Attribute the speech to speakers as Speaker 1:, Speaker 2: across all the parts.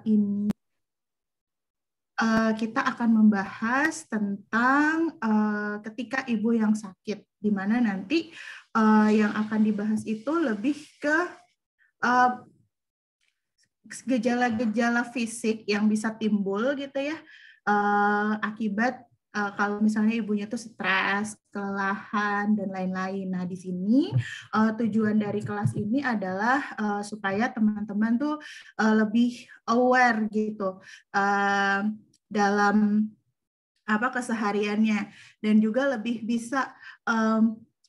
Speaker 1: ini kita akan membahas tentang ketika ibu yang sakit, di mana nanti yang akan dibahas itu lebih ke gejala-gejala fisik yang bisa timbul gitu ya, akibat kalau misalnya ibunya tuh stres, kelelahan, dan lain-lain. Nah, di sini tujuan dari kelas ini adalah supaya teman-teman tuh lebih aware gitu dalam kesehariannya, dan juga lebih bisa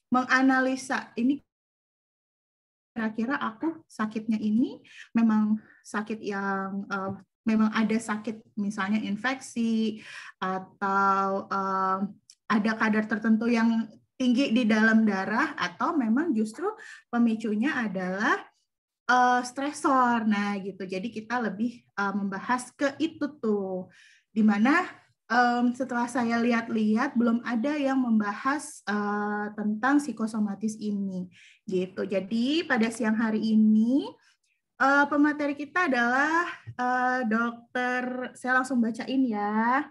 Speaker 1: menganalisa ini kira-kira aku sakitnya ini memang sakit yang memang ada sakit misalnya infeksi atau ada kadar tertentu yang tinggi di dalam darah, atau memang justru pemicunya adalah stresor. Nah, gitu. Jadi kita lebih membahas ke itu tuh. Dimana setelah saya lihat-lihat belum ada yang membahas tentang psikosomatis ini, gitu. Jadi pada siang hari ini pemateri kita adalah dokter. Saya langsung bacain ya.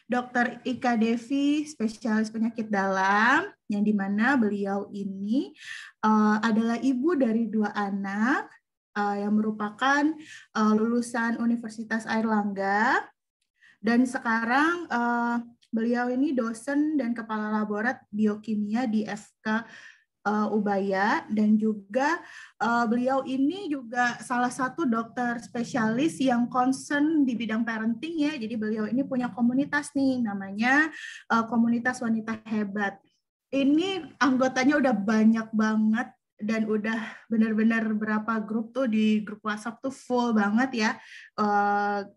Speaker 1: Dr. Ika Devi, spesialis penyakit dalam, yang dimana beliau ini adalah ibu dari 2 anak yang merupakan lulusan Universitas Airlangga, dan sekarang beliau ini dosen dan kepala laborat biokimia di FK Ubaya, dan juga beliau ini juga salah satu dokter spesialis yang concern di bidang parenting ya. Jadi beliau ini punya komunitas nih, namanya Komunitas Wanita Hebat. Ini anggotanya udah banyak banget, dan udah benar-benar berapa grup tuh, di grup WhatsApp tuh full banget ya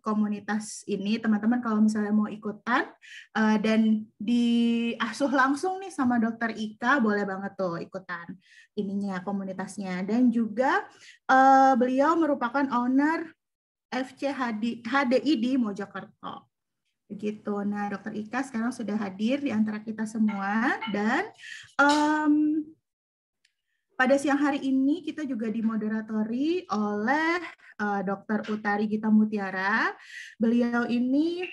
Speaker 1: komunitas ini. Teman-teman kalau misalnya mau ikutan dan diasuh langsung nih sama Dokter Ika, boleh banget tuh ikutan ininya, komunitasnya. Dan juga beliau merupakan owner FC HDI di Mojokerto. Begitu. Nah, Dokter Ika sekarang sudah hadir di antara kita semua, dan pada siang hari ini kita juga dimoderatori oleh Dr. Utari Gita Mutiara. Beliau ini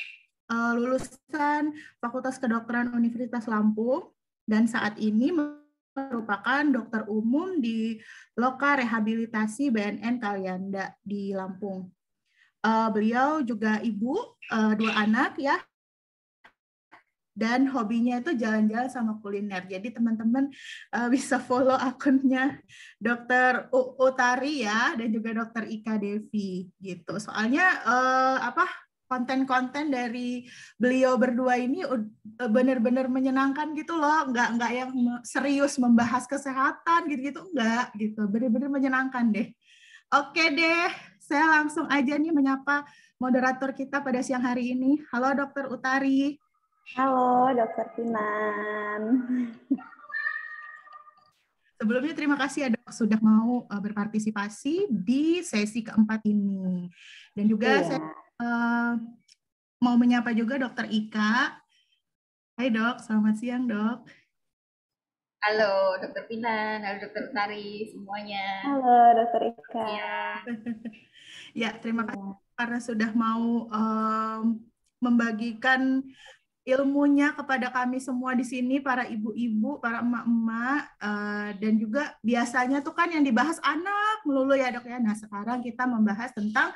Speaker 1: lulusan Fakultas Kedokteran Universitas Lampung, dan saat ini merupakan dokter umum di Loka Rehabilitasi BNN Kalianda di Lampung. Beliau juga ibu 2 anak ya, dan hobinya itu jalan-jalan sama kuliner. Jadi teman-teman bisa follow akunnya Dokter Utari ya, dan juga Dokter Ika Devi gitu. Soalnya konten-konten dari beliau berdua ini benar-benar menyenangkan gitu loh, nggak yang serius membahas kesehatan gitu-gitu, nggak gitu, benar-benar menyenangkan deh. Oke deh, saya langsung aja nih menyapa moderator kita pada siang hari ini. Halo Dokter Utari.
Speaker 2: Halo, Dokter Pinan.
Speaker 1: Sebelumnya terima kasih ya Dok sudah mau berpartisipasi di sesi keempat ini. Dan juga saya mau menyapa juga Dokter Ika. Hai Dok, selamat siang Dok.
Speaker 3: Halo Dokter Pinan, halo Dokter Utari semuanya.
Speaker 2: Halo Dokter Ika.
Speaker 1: Ya, terima kasih karena sudah mau membagikan ilmunya kepada kami semua di sini, para ibu-ibu, para emak-emak, dan juga biasanya tuh kan yang dibahas anak melulu ya Dok ya. Nah, sekarang kita membahas tentang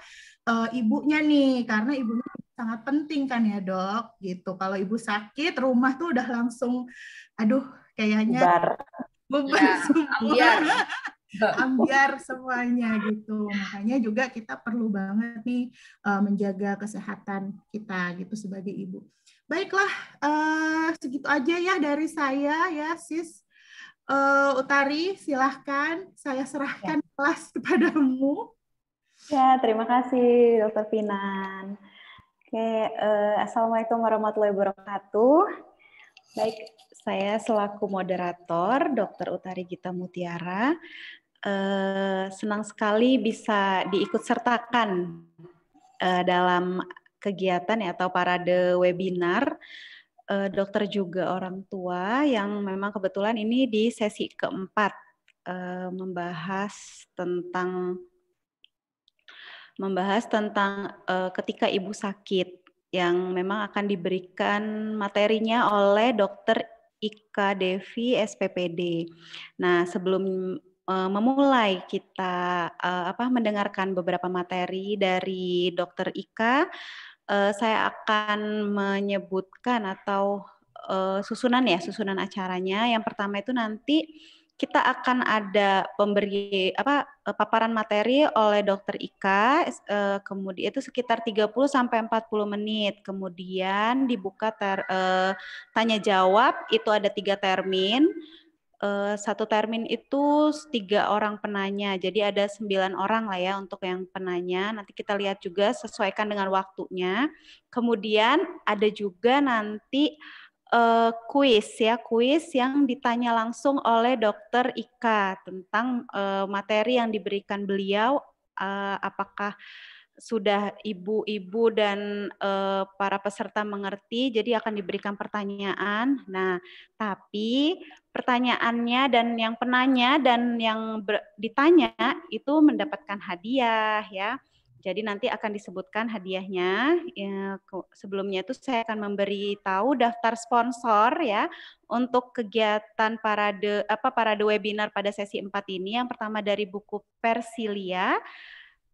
Speaker 1: ibunya nih, karena ibunya sangat penting kan ya Dok, gitu. Kalau ibu sakit, rumah tuh udah langsung, aduh kayaknya beban ya, semua. Ambiar semuanya gitu. Makanya juga kita perlu banget nih menjaga kesehatan kita gitu sebagai ibu. Baiklah, segitu aja ya dari saya ya Sis. Utari, silahkan saya serahkan kelas kepadamu.
Speaker 2: Ya, terima kasih Dokter Pinan. Oke, Assalamualaikum warahmatullahi wabarakatuh. Baik, saya selaku moderator Dokter Utari Gita Mutiara. Senang sekali bisa diikut sertakan dalam kegiatan ya, atau parade webinar dokter juga orang tua, yang memang kebetulan ini di sesi keempat membahas tentang membahas tentang ketika ibu sakit yang memang akan diberikan materinya oleh Dr. Ika Devi SPPD. Nah, sebelum memulai kita mendengarkan beberapa materi dari Dr. Ika, saya akan menyebutkan atau susunan acaranya. Yang pertama itu nanti kita akan ada paparan materi oleh Dr. Ika, kemudian itu sekitar 30 sampai 40 menit. Kemudian dibuka tanya jawab, itu ada 3 termin. Satu termin itu 3 orang penanya, jadi ada 9 orang lah ya untuk yang penanya. Nanti kita lihat juga sesuaikan dengan waktunya. Kemudian ada juga nanti kuis yang ditanya langsung oleh Dr. Ika tentang materi yang diberikan beliau, apakah sudah ibu-ibu dan para peserta mengerti, jadi akan diberikan pertanyaan. Nah, tapi pertanyaannya dan yang penanya dan yang ditanya itu mendapatkan hadiah ya. Jadi nanti akan disebutkan hadiahnya. Ya, sebelumnya itu saya akan memberitahu daftar sponsor ya untuk kegiatan parade webinar pada sesi 4 ini. Yang pertama dari buku Persilia,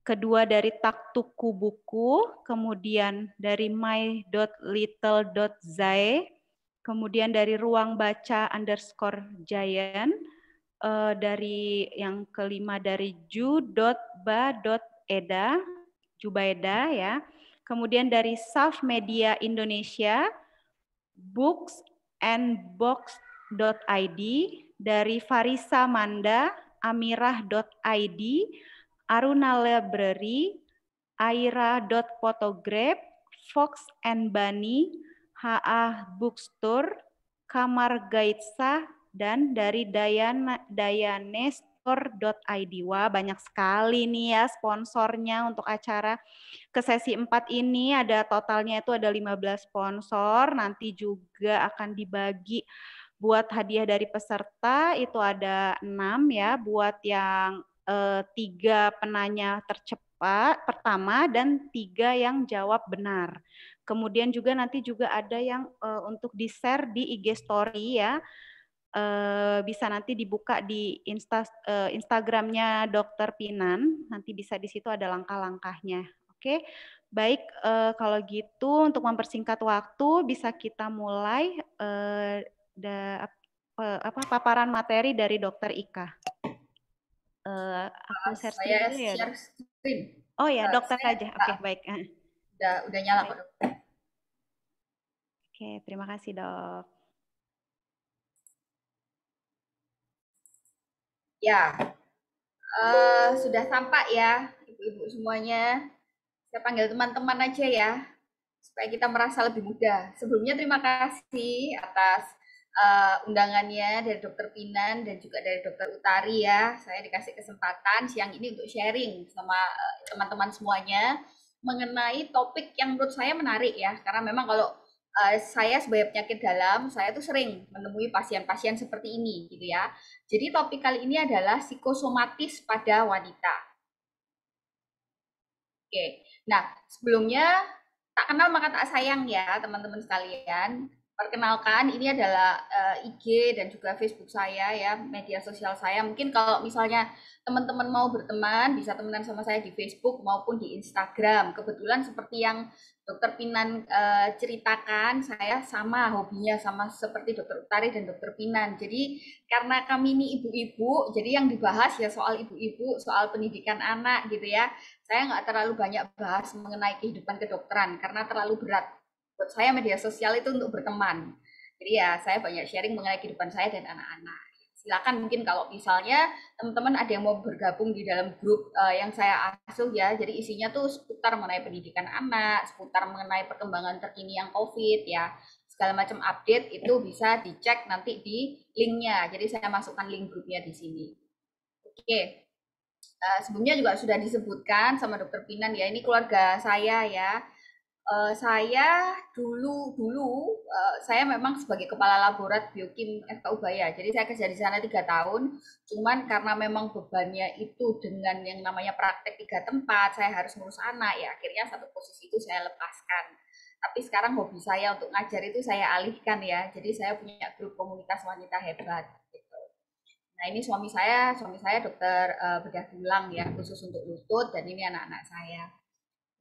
Speaker 2: kedua dari Taktuku Buku, kemudian dari my.little.zai, kemudian dari Ruang Baca _Giant, dari yang kelima dari ju.ba.eda, Jubaida ya. Kemudian dari Saf Media Indonesia, booksandbox.id, dari Farisa Manda, amirah.id, Aruna Library, Aira.photograph, Fox and Bunny, HA Bookstore, Kamar Gaitsa, dan dari Dayanestore.id. Wah, banyak sekali nih ya sponsornya untuk acara ke sesi 4 ini. Ada totalnya itu ada 15 sponsor. Nanti juga akan dibagi buat hadiah dari peserta itu ada 6 ya, buat yang 3 penanya tercepat pertama dan 3 yang jawab benar. Kemudian juga nanti juga ada yang untuk di-share di IG Story ya. Bisa nanti dibuka di Instagramnya Dr. Pinan, nanti bisa di situ ada langkah-langkahnya. Oke, baik, kalau gitu untuk mempersingkat waktu bisa kita mulai paparan materi dari Dr. Ika. Aku share screen
Speaker 3: Saya
Speaker 2: dulu ya,
Speaker 3: share
Speaker 2: Dok.
Speaker 3: screen.
Speaker 2: Oh ya, dokter aja. Oke, baik.
Speaker 3: Udah nyala kok, Dok.
Speaker 2: Oke, terima kasih, Dok.
Speaker 3: Ya, sudah tampak ya, ibu-ibu semuanya. Saya panggil teman-teman aja ya, supaya kita merasa lebih mudah. Sebelumnya terima kasih atas undangannya dari Dr. Pinan dan juga dari Dr. Utari ya. Saya dikasih kesempatan siang ini untuk sharing sama teman-teman semuanya mengenai topik yang menurut saya menarik ya. Karena memang kalau saya sebagai penyakit dalam, saya tuh sering menemui pasien-pasien seperti ini gitu ya. Jadi topik kali ini adalah psikosomatis pada wanita. Oke, nah sebelumnya tak kenal maka tak sayang ya teman-teman sekalian. Perkenalkan, ini adalah IG dan juga Facebook saya ya, media sosial saya. Mungkin kalau misalnya teman-teman mau berteman, bisa temenan sama saya di Facebook maupun di Instagram. Kebetulan seperti yang Dokter Pinan ceritakan, saya sama hobinya sama seperti Dokter Utari dan Dokter Pinan. Jadi karena kami ini ibu-ibu, jadi yang dibahas ya soal ibu-ibu, soal pendidikan anak gitu ya. Saya nggak terlalu banyak bahas mengenai kehidupan kedokteran karena terlalu berat. Buat saya media sosial itu untuk berteman. Jadi ya saya banyak sharing mengenai kehidupan saya dan anak-anak. Silakan mungkin kalau misalnya teman-teman ada yang mau bergabung di dalam grup yang saya asuh ya. Jadi isinya tuh seputar mengenai pendidikan anak, seputar mengenai perkembangan terkini yang COVID ya. Segala macam update itu bisa dicek nanti di linknya. Jadi saya masukkan link grupnya di sini. Oke. Sebelumnya juga sudah disebutkan sama Dokter Pinan ya, ini keluarga saya ya. Saya dulu saya memang sebagai kepala laborat biokim FK Ubaya. Jadi saya kerja di sana 3 tahun. Cuman karena memang bebannya itu dengan yang namanya praktek 3 tempat, saya harus ngurus anak ya. Akhirnya satu posisi itu saya lepaskan. Tapi sekarang hobi saya untuk ngajar itu saya alihkan ya. Jadi saya punya grup komunitas wanita hebat. Gitu. Nah ini suami saya dokter bedah tulang ya, khusus untuk lutut dan ini anak-anak saya.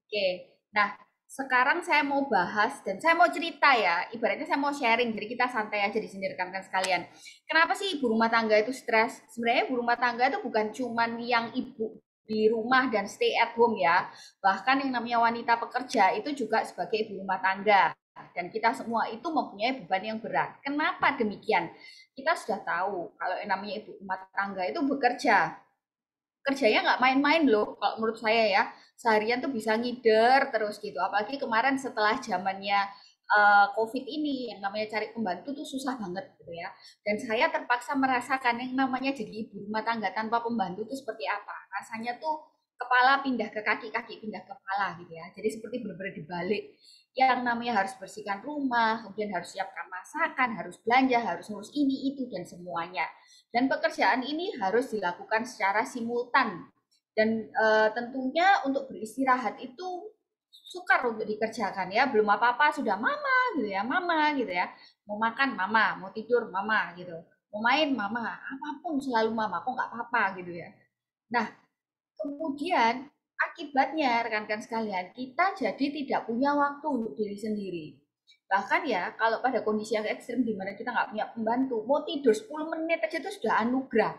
Speaker 3: Oke, nah sekarang saya mau bahas dan saya mau cerita ya, ibaratnya saya mau sharing, jadi kita santai aja di sini rekan-rekan sekalian. Kenapa sih ibu rumah tangga itu stres? Sebenarnya ibu rumah tangga itu bukan cuman yang ibu di rumah dan stay at home ya, bahkan yang namanya wanita pekerja itu juga sebagai ibu rumah tangga. Dan kita semua itu mempunyai beban yang berat. Kenapa demikian? Kita sudah tahu kalau yang namanya ibu rumah tangga itu bekerja, kerjanya nggak main-main loh kalau menurut saya ya, seharian tuh bisa ngider terus gitu, apalagi kemarin setelah zamannya COVID ini yang namanya cari pembantu tuh susah banget gitu ya, dan saya terpaksa merasakan yang namanya jadi ibu rumah tangga tanpa pembantu itu seperti apa rasanya tuh, kepala pindah ke kaki pindah ke kepala gitu ya, jadi seperti benar-benar dibalik, yang namanya harus bersihkan rumah, kemudian harus siapkan masakan, harus belanja, harus ngurus ini itu dan semuanya. Dan pekerjaan ini harus dilakukan secara simultan. Dan tentunya untuk beristirahat itu sukar untuk dikerjakan ya. Belum apa-apa sudah mama gitu ya. Mau makan mama, mau tidur mama gitu. Mau main mama, apapun selalu mama, kok nggak apa-apa gitu ya. Nah, kemudian akibatnya rekan-rekan sekalian, kita jadi tidak punya waktu untuk diri sendiri. Bahkan ya, kalau pada kondisi yang ekstrim di mana kita nggak punya pembantu, mau tidur 10 menit aja itu sudah anugerah,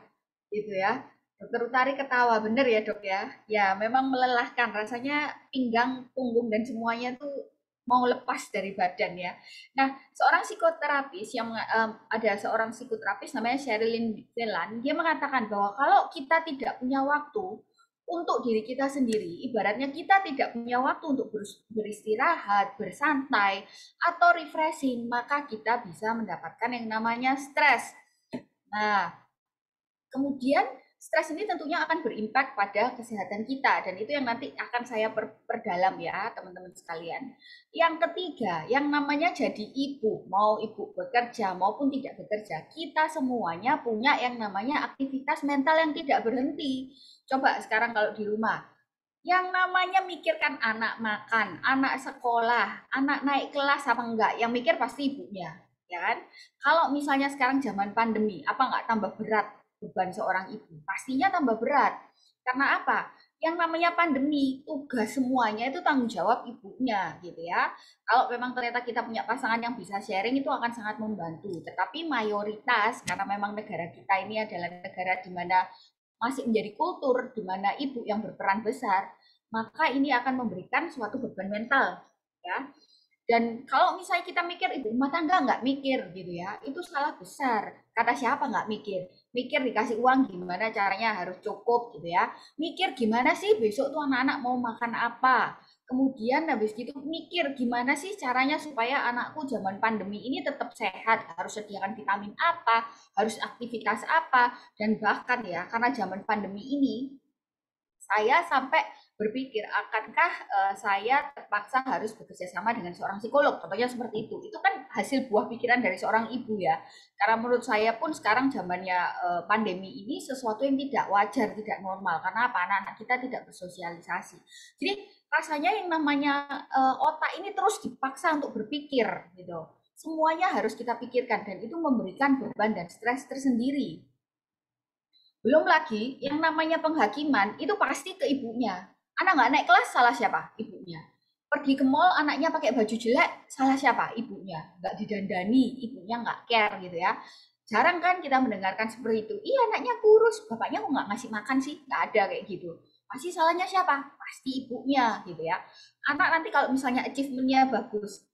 Speaker 3: gitu ya. Dokter Utari ketawa, bener ya dok ya? Ya, memang melelahkan, rasanya pinggang, punggung, dan semuanya tuh mau lepas dari badan ya. Nah, seorang psikoterapis yang ada seorang psikoterapis namanya Sherilyn Zelan, dia mengatakan bahwa kalau kita tidak punya waktu untuk diri kita sendiri, ibaratnya kita tidak punya waktu untuk beristirahat, bersantai, atau refreshing, maka kita bisa mendapatkan yang namanya stres. Nah, kemudian stres ini tentunya akan berimpak pada kesehatan kita, dan itu yang nanti akan saya perdalam ya teman-teman sekalian. Yang ketiga, yang namanya jadi ibu, mau ibu bekerja maupun tidak bekerja, kita semuanya punya yang namanya aktivitas mental yang tidak berhenti. Coba sekarang kalau di rumah, yang namanya mikirkan anak makan, anak sekolah, anak naik kelas apa enggak, yang mikir pasti ibunya, ya kan? Kalau misalnya sekarang zaman pandemi, apa enggak tambah berat beban seorang ibu? Pastinya tambah berat. Karena apa? Yang namanya pandemi, tugas semuanya itu tanggung jawab ibunya, gitu ya. Kalau memang ternyata kita punya pasangan yang bisa sharing, itu akan sangat membantu. Tetapi mayoritas, karena memang negara kita ini adalah negara di mana masih menjadi kultur di mana ibu yang berperan besar, maka ini akan memberikan suatu beban mental, ya. Dan kalau misalnya kita mikir ibu rumah tangga nggak mikir gitu ya, itu salah besar. Kata siapa nggak mikir? Mikir dikasih uang gimana caranya harus cukup gitu ya. Mikir gimana sih besok tuh anak-anak mau makan apa. Kemudian habis gitu mikir gimana sih caranya supaya anakku zaman pandemi ini tetap sehat. Harus sediakan vitamin apa, harus aktivitas apa. Dan bahkan ya karena zaman pandemi ini, saya sampai berpikir, akankah saya terpaksa harus bekerja sama dengan seorang psikolog? Contohnya seperti itu. Itu kan hasil buah pikiran dari seorang ibu ya. Karena menurut saya pun sekarang zamannya pandemi ini sesuatu yang tidak wajar, tidak normal. Karena apa? Anak-anak kita tidak bersosialisasi. Jadi rasanya yang namanya otak ini terus dipaksa untuk berpikir gitu. Semuanya harus kita pikirkan dan itu memberikan beban dan stres tersendiri. Belum lagi yang namanya penghakiman itu pasti ke ibunya. Anak nggak naik kelas, salah siapa? Ibunya. Pergi ke mall, anaknya pakai baju jelek, salah siapa? Ibunya. Nggak didandani, ibunya nggak care gitu ya. Jarang kan kita mendengarkan seperti itu. Iya anaknya kurus, bapaknya kok nggak ngasih makan sih? Nggak ada kayak gitu. Pasti salahnya siapa? Pasti ibunya gitu ya. Anak nanti kalau misalnya achievementnya bagus,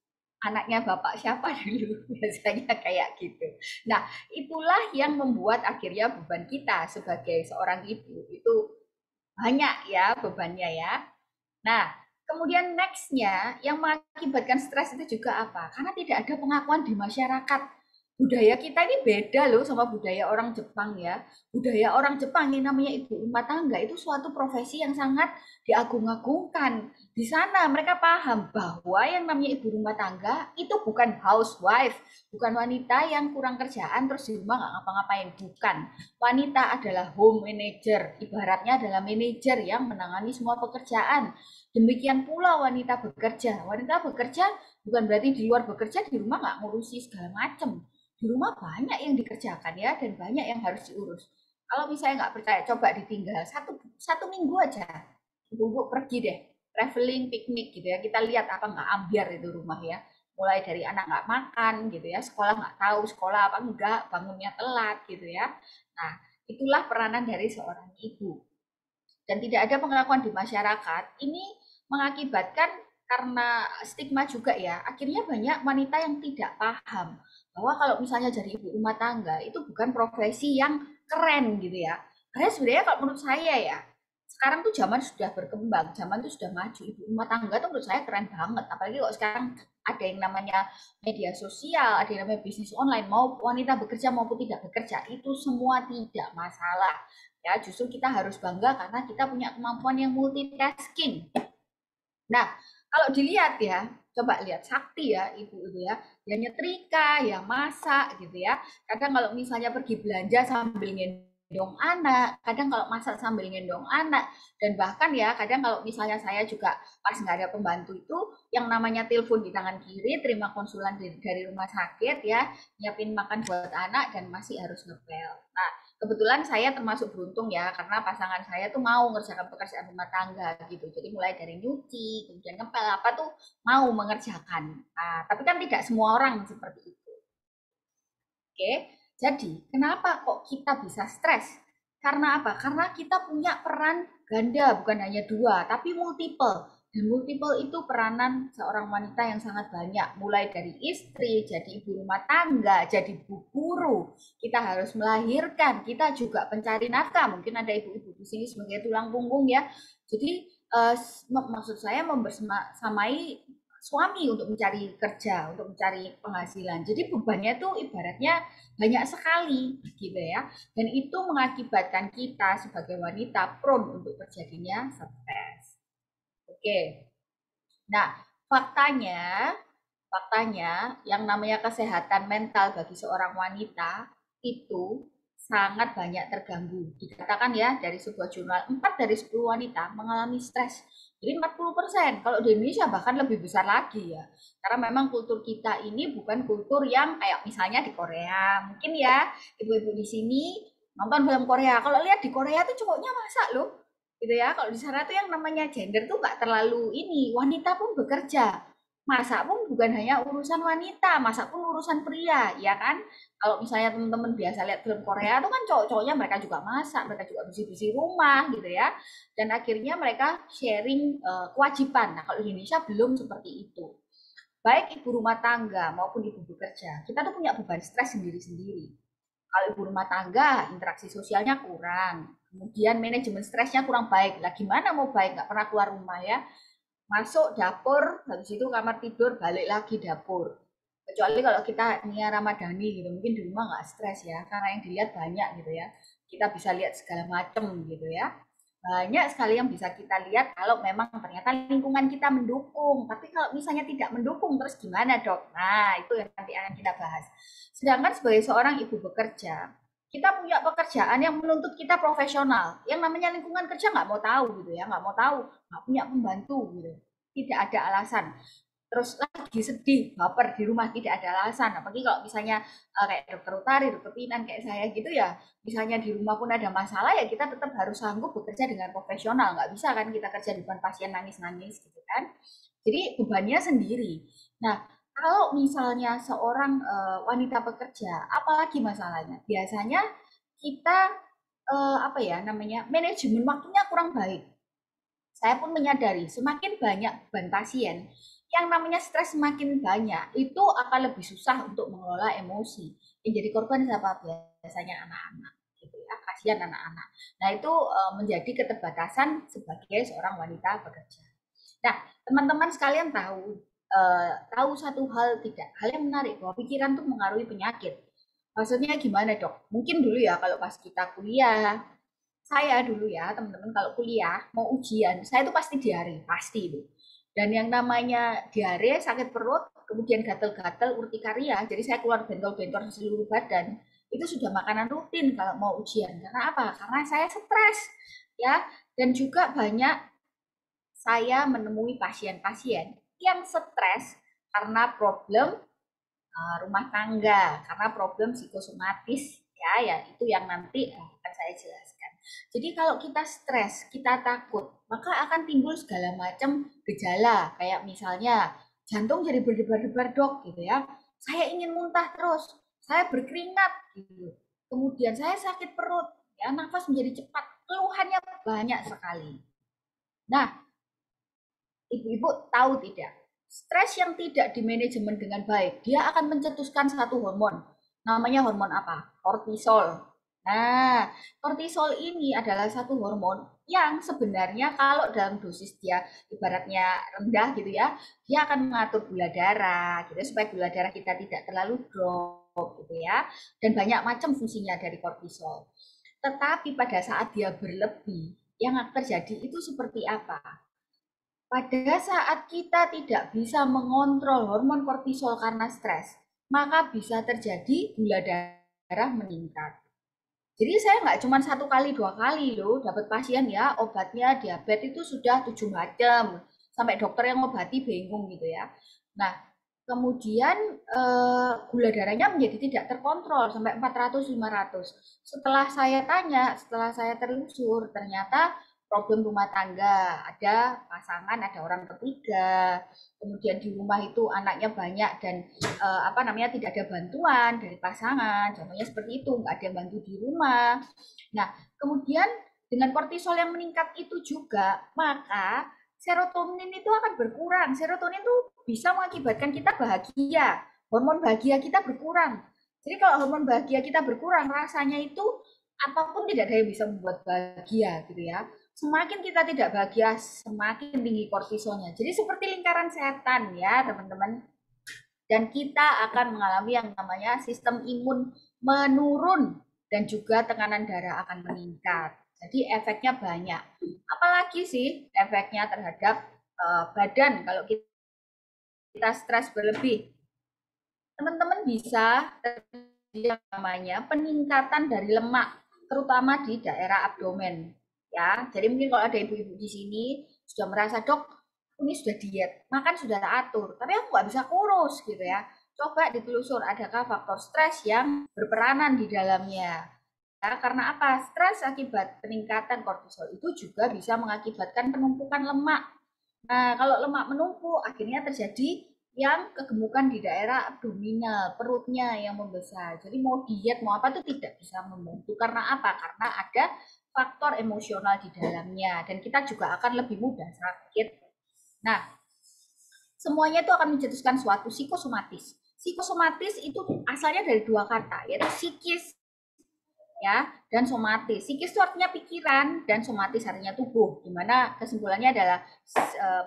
Speaker 3: anaknya bapak siapa dulu? Biasanya kayak gitu. Nah, itulah yang membuat akhirnya beban kita sebagai seorang ibu itu banyak ya bebannya ya. Nah, kemudian nextnya yang mengakibatkan stres itu juga apa? Karena tidak ada pengakuan di masyarakat. Budaya kita ini beda loh sama budaya orang Jepang ya. Budaya orang Jepang yang namanya ibu rumah tangga itu suatu profesi yang sangat diagung-agungkan, Di sana mereka paham bahwa yang namanya ibu rumah tangga itu bukan housewife, bukan wanita yang kurang kerjaan terus di rumah nggak ngapa-ngapain, bukan. Wanita adalah home manager, ibaratnya adalah manajer yang menangani semua pekerjaan. Demikian pula wanita bekerja. Wanita bekerja bukan berarti di luar bekerja, di rumah nggak ngurusi segala macam. Di rumah banyak yang dikerjakan ya, dan banyak yang harus diurus. Kalau misalnya nggak percaya, coba ditinggal satu minggu aja. Ibu pergi deh, traveling, piknik gitu ya. Kita lihat apa nggak ambiar itu rumah ya. Mulai dari anak nggak makan gitu ya, sekolah nggak tahu sekolah apa enggak, bangunnya telat gitu ya. Nah, itulah peranan dari seorang ibu. Dan tidak ada pengakuan di masyarakat, ini mengakibatkan karena stigma juga ya, akhirnya banyak wanita yang tidak paham bahwa kalau misalnya jadi ibu rumah tangga itu bukan profesi yang keren gitu ya. Karena sebenarnya kalau menurut saya ya, sekarang tuh zaman sudah berkembang, zaman tuh sudah maju. Ibu rumah tangga tuh menurut saya keren banget. Apalagi kalau sekarang ada yang namanya media sosial, ada yang namanya bisnis online, mau wanita bekerja maupun tidak bekerja, itu semua tidak masalah. Ya, justru kita harus bangga karena kita punya kemampuan yang multitasking. Nah, kalau dilihat ya, coba lihat Sakti ya, ibu itu ya, dia nyetrika, ya masak gitu ya. Kadang kalau misalnya pergi belanja sambil gendong anak, kadang kalau masak sambil gendong anak, dan bahkan ya kadang kalau misalnya saya juga pas nggak ada pembantu itu, yang namanya telepon di tangan kiri, terima konsulan dari rumah sakit ya, nyiapin makan buat anak dan masih harus ngepel. Nah, kebetulan saya termasuk beruntung ya, karena pasangan saya tuh mau ngerjakan pekerjaan rumah tangga gitu. Jadi mulai dari nyuci, kemudian ngepel apa tuh mau mengerjakan. Nah, tapi kan tidak semua orang seperti itu. Oke, jadi kenapa kok kita bisa stres? Karena apa? Karena kita punya peran ganda, bukan hanya dua, tapi multiple. Dan multiple itu peranan seorang wanita yang sangat banyak. Mulai dari istri, jadi ibu rumah tangga, jadi ibu guru. Kita harus melahirkan, kita juga pencari nafkah. Mungkin ada ibu-ibu di sini sebagai tulang punggung ya. Jadi maksud saya membersamai suami untuk mencari kerja, untuk mencari penghasilan. Jadi bebannya tuh ibaratnya banyak sekali gitu ya. Dan itu mengakibatkan kita sebagai wanita prone untuk terjadinya stres. Oke. Nah, faktanya yang namanya kesehatan mental bagi seorang wanita itu sangat banyak terganggu. Dikatakan ya dari sebuah jurnal 4 dari 10 wanita mengalami stres. Jadi 40%. Kalau di Indonesia bahkan lebih besar lagi ya. Karena memang kultur kita ini bukan kultur yang kayak misalnya di Korea. Mungkin ya ibu-ibu di sini nonton film Korea. Kalau lihat di Korea tuh cowoknya masak loh. Gitu ya. Kalau di sana tuh yang namanya gender tuh nggak terlalu ini. Wanita pun bekerja. Masak pun bukan hanya urusan wanita, masak pun urusan pria, ya kan? Kalau misalnya teman-teman biasa lihat film Korea itu kan cowok-cowoknya mereka juga masak, mereka juga bersih-bersih rumah gitu ya. Dan akhirnya mereka sharing kewajiban. Nah, kalau di Indonesia belum seperti itu. Baik ibu rumah tangga maupun ibu bekerja, kita tuh punya beban stres sendiri-sendiri. Kalau ibu rumah tangga, interaksi sosialnya kurang. Kemudian manajemen stresnya kurang baik. Lah gimana mau baik? Nggak pernah keluar rumah ya. Masuk dapur, habis itu kamar tidur, balik lagi dapur. Kecuali kalau kita Nia Ramadhani gitu, mungkin di rumah nggak stres ya, karena yang dilihat banyak gitu ya. Kita bisa lihat segala macam gitu ya. Banyak sekali yang bisa kita lihat kalau memang ternyata lingkungan kita mendukung. Tapi kalau misalnya tidak mendukung, terus gimana dok? Nah, itu yang nanti akan kita bahas. Sedangkan sebagai seorang ibu bekerja, kita punya pekerjaan yang menuntut kita profesional. Yang namanya lingkungan kerja nggak mau tahu gitu ya, nggak mau tahu, nggak punya pembantu gitu. Tidak ada alasan. Terus lagi sedih, baper di rumah tidak ada alasan. Apalagi kalau misalnya kayak dokter Utari, dokter Pinan kayak saya gitu ya, misalnya di rumah pun ada masalah ya kita tetap harus sanggup bekerja dengan profesional. Nggak bisa kan kita kerja di depan pasien nangis-nangis gitu kan. Jadi bebannya sendiri. Nah, kalau misalnya seorang wanita bekerja, apalagi masalahnya? Biasanya kita apa ya namanya manajemen waktunya kurang baik. Saya pun menyadari semakin banyak beban pasien, yang namanya stres semakin banyak, itu akan lebih susah untuk mengelola emosi. Yang jadi korban siapa? Biasanya anak-anak, gitu ya. Kasihan anak-anak. Nah itu menjadi keterbatasan sebagai seorang wanita bekerja. Nah teman-teman sekalian tahu satu hal tidak? Hal yang menarik bahwa pikiran tuh mengaruhi penyakit. Maksudnya gimana dok? Mungkin dulu ya kalau pas kita kuliah, saya dulu ya teman-teman kalau kuliah mau ujian saya itu pasti diare pasti itu Dan yang namanya diare, sakit perut, kemudian gatal-gatal, urtikaria, jadi saya keluar bentol-bentol di seluruh badan, itu sudah makanan rutin kalau mau ujian. Karena apa? Karena saya stres, ya. Dan juga banyak saya menemui pasien-pasien yang stres karena problem rumah tangga, karena problem psikosomatis, ya itu yang nanti akan saya jelaskan. Jadi kalau kita stres, kita takut, maka akan timbul segala macam gejala, kayak misalnya jantung jadi berdebar-debar dok, gitu ya. Saya ingin muntah terus, saya berkeringat, gitu. Kemudian saya sakit perut, ya nafas menjadi cepat, keluhannya banyak sekali. Nah, ibu-ibu tahu tidak? Stres yang tidak dimanajemen dengan baik, dia akan mencetuskan satu hormon. Namanya hormon apa? Kortisol. Nah, kortisol ini adalah satu hormon yang sebenarnya kalau dalam dosis dia ibaratnya rendah gitu ya, dia akan mengatur gula darah gitu supaya gula darah kita tidak terlalu drop gitu ya. Dan banyak macam fungsinya dari kortisol. Tetapi pada saat dia berlebih, yang terjadi itu seperti apa? Pada saat kita tidak bisa mengontrol hormon kortisol karena stres, maka bisa terjadi gula darah meningkat. Jadi saya nggak cuma 1 kali 2 kali loh dapat pasien ya obatnya diabetes itu sudah 7 macam sampai dokter yang ngobati bingung gitu ya. Nah kemudian gula darahnya menjadi tidak terkontrol sampai 400-500. Setelah saya tanya, setelah saya telusur ternyata problem rumah tangga, ada pasangan, ada orang ketiga, kemudian di rumah itu anaknya banyak dan tidak ada bantuan dari pasangan, contohnya seperti itu, nggak ada yang bantu di rumah. Nah, kemudian dengan kortisol yang meningkat itu juga, maka serotonin itu akan berkurang. Serotonin itu bisa mengakibatkan kita bahagia, hormon bahagia kita berkurang. Jadi kalau hormon bahagia kita berkurang, rasanya itu apapun tidak ada yang bisa membuat bahagia gitu ya. Semakin kita tidak bahagia, semakin tinggi kortisolnya. Jadi seperti lingkaran setan ya teman-teman. Dan kita akan mengalami yang namanya sistem imun menurun dan juga tekanan darah akan meningkat. Jadi efeknya banyak. Apalagi sih efeknya terhadap badan kalau kita stres berlebih. Teman-teman bisa terjadi yang namanya peningkatan dari lemak, terutama di daerah abdomen. Ya, jadi mungkin kalau ada ibu-ibu di sini sudah merasa dok, ini sudah diet, makan sudah teratur, tapi aku nggak bisa kurus gitu ya. Coba ditelusur adakah faktor stres yang berperanan di dalamnya. Ya, karena apa? Stres akibat peningkatan kortisol itu juga bisa mengakibatkan penumpukan lemak. Nah, kalau lemak menumpuk akhirnya terjadi yang kegemukan di daerah abdominal, perutnya yang membesar. Jadi mau diet mau apa itu tidak bisa membantu. Karena apa? Karena ada faktor emosional di dalamnya dan kita juga akan lebih mudah sakit. Nah, semuanya itu akan mencetuskan suatu psikosomatis. Psikosomatis itu asalnya dari 2 kata, yaitu psikis ya dan somatis. Psikis itu artinya pikiran dan somatis artinya tubuh, di mana kesimpulannya adalah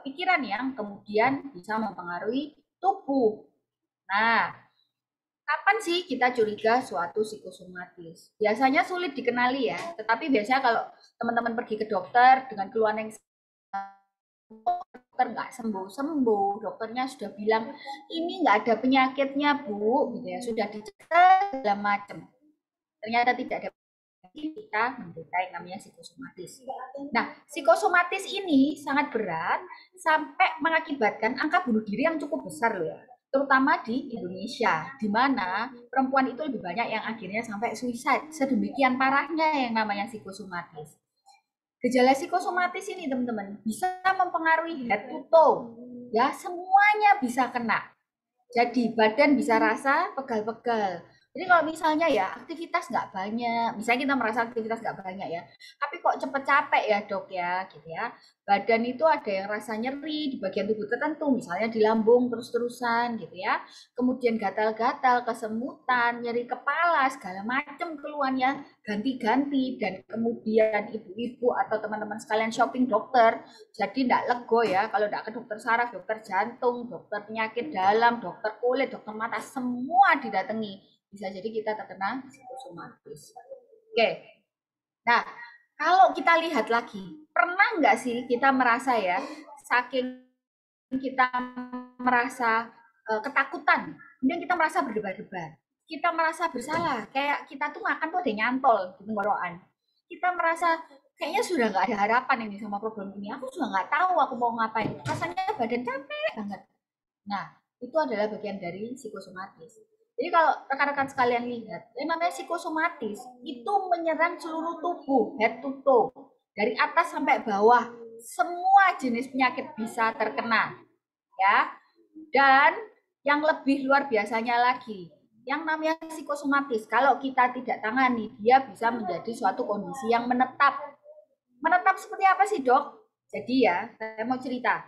Speaker 3: pikiran yang kemudian bisa mempengaruhi tubuh. Nah, kapan sih kita curiga suatu psikosomatis? Biasanya sulit dikenali ya, tetapi biasanya kalau teman-teman pergi ke dokter dengan keluhan yang dokter nggak sembuh-sembuh, dokternya sudah bilang ini nggak ada penyakitnya bu, gitu ya, sudah dicek segala macam, ternyata tidak ada, kita menderita yang namanya psikosomatis. Nah, psikosomatis ini sangat berat sampai mengakibatkan angka bunuh diri yang cukup besar loh ya, terutama di Indonesia, di mana perempuan itu lebih banyak yang akhirnya sampai suicide. Sedemikian parahnya yang namanya psikosomatis. Gejala psikosomatis ini teman-teman bisa mempengaruhi head to toe, ya semuanya bisa kena. Jadi badan bisa rasa pegal-pegal. Jadi kalau misalnya ya aktivitas nggak banyak, misalnya kita merasa aktivitas nggak banyak ya, tapi kok cepet capek ya dok ya, gitu ya. Badan itu ada yang rasa nyeri di bagian tubuh tertentu, misalnya di lambung terus-terusan gitu ya. Kemudian gatal-gatal, kesemutan, nyeri kepala, segala macam keluhannya ganti-ganti. Dan kemudian ibu-ibu atau teman-teman sekalian shopping dokter, jadi tidak lego ya kalau tidak ke dokter saraf, dokter jantung, dokter penyakit dalam, dokter kulit, dokter mata, semua didatangi. Bisa jadi kita terkena psikosomatis. Oke, nah kalau kita lihat lagi, pernah nggak sih kita merasa ya saking kita merasa ketakutan, kemudian kita merasa berdebar-debar, kita merasa bersalah, kayak kita tuh makan tuh ada nyantol di tenggorokan, kita merasa kayaknya sudah nggak ada harapan ini sama problem ini, aku sudah nggak tahu aku mau ngapain, rasanya badan capek banget. Nah, itu adalah bagian dari psikosomatis. Jadi kalau rekan-rekan sekalian lihat, yang namanya psikosomatis itu menyerang seluruh tubuh, head to toe, dari atas sampai bawah, semua jenis penyakit bisa terkena, ya. Dan yang lebih luar biasanya lagi, yang namanya psikosomatis, kalau kita tidak tangani, dia bisa menjadi suatu kondisi yang menetap. Menetap seperti apa sih, Dok? Jadi ya, saya mau cerita.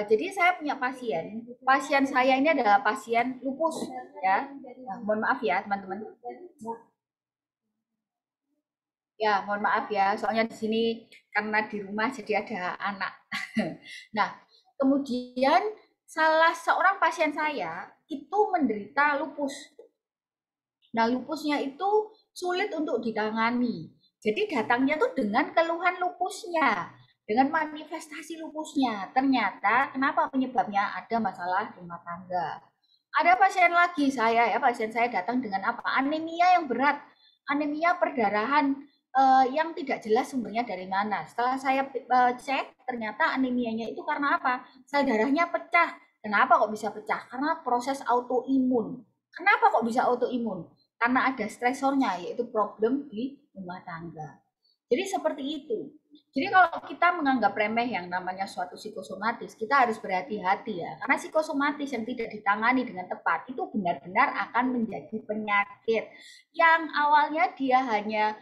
Speaker 3: Jadi saya punya pasien saya ini adalah pasien lupus, ya. Nah, mohon maaf ya, teman-teman. Ya, mohon maaf ya, soalnya di sini karena di rumah jadi ada anak. Nah, kemudian salah seorang pasien saya itu menderita lupus. Nah, lupusnya itu sulit untuk ditangani. Jadi datangnya tuh dengan keluhan lupusnya, dengan manifestasi lupusnya. Ternyata kenapa penyebabnya? Ada masalah rumah tangga. Ada pasien lagi pasien saya datang dengan apa? Anemia yang berat, anemia perdarahan yang tidak jelas sumbernya dari mana. Setelah saya cek, ternyata anemianya itu karena apa? Sel darahnya pecah. Kenapa kok bisa pecah? Karena proses autoimun. Kenapa kok bisa autoimun? Karena ada stresornya, yaitu problem di rumah tangga. Jadi seperti itu. Jadi kalau kita menganggap remeh yang namanya suatu psikosomatis, kita harus berhati-hati ya. Karena psikosomatis yang tidak ditangani dengan tepat itu benar-benar akan menjadi penyakit yang awalnya dia hanya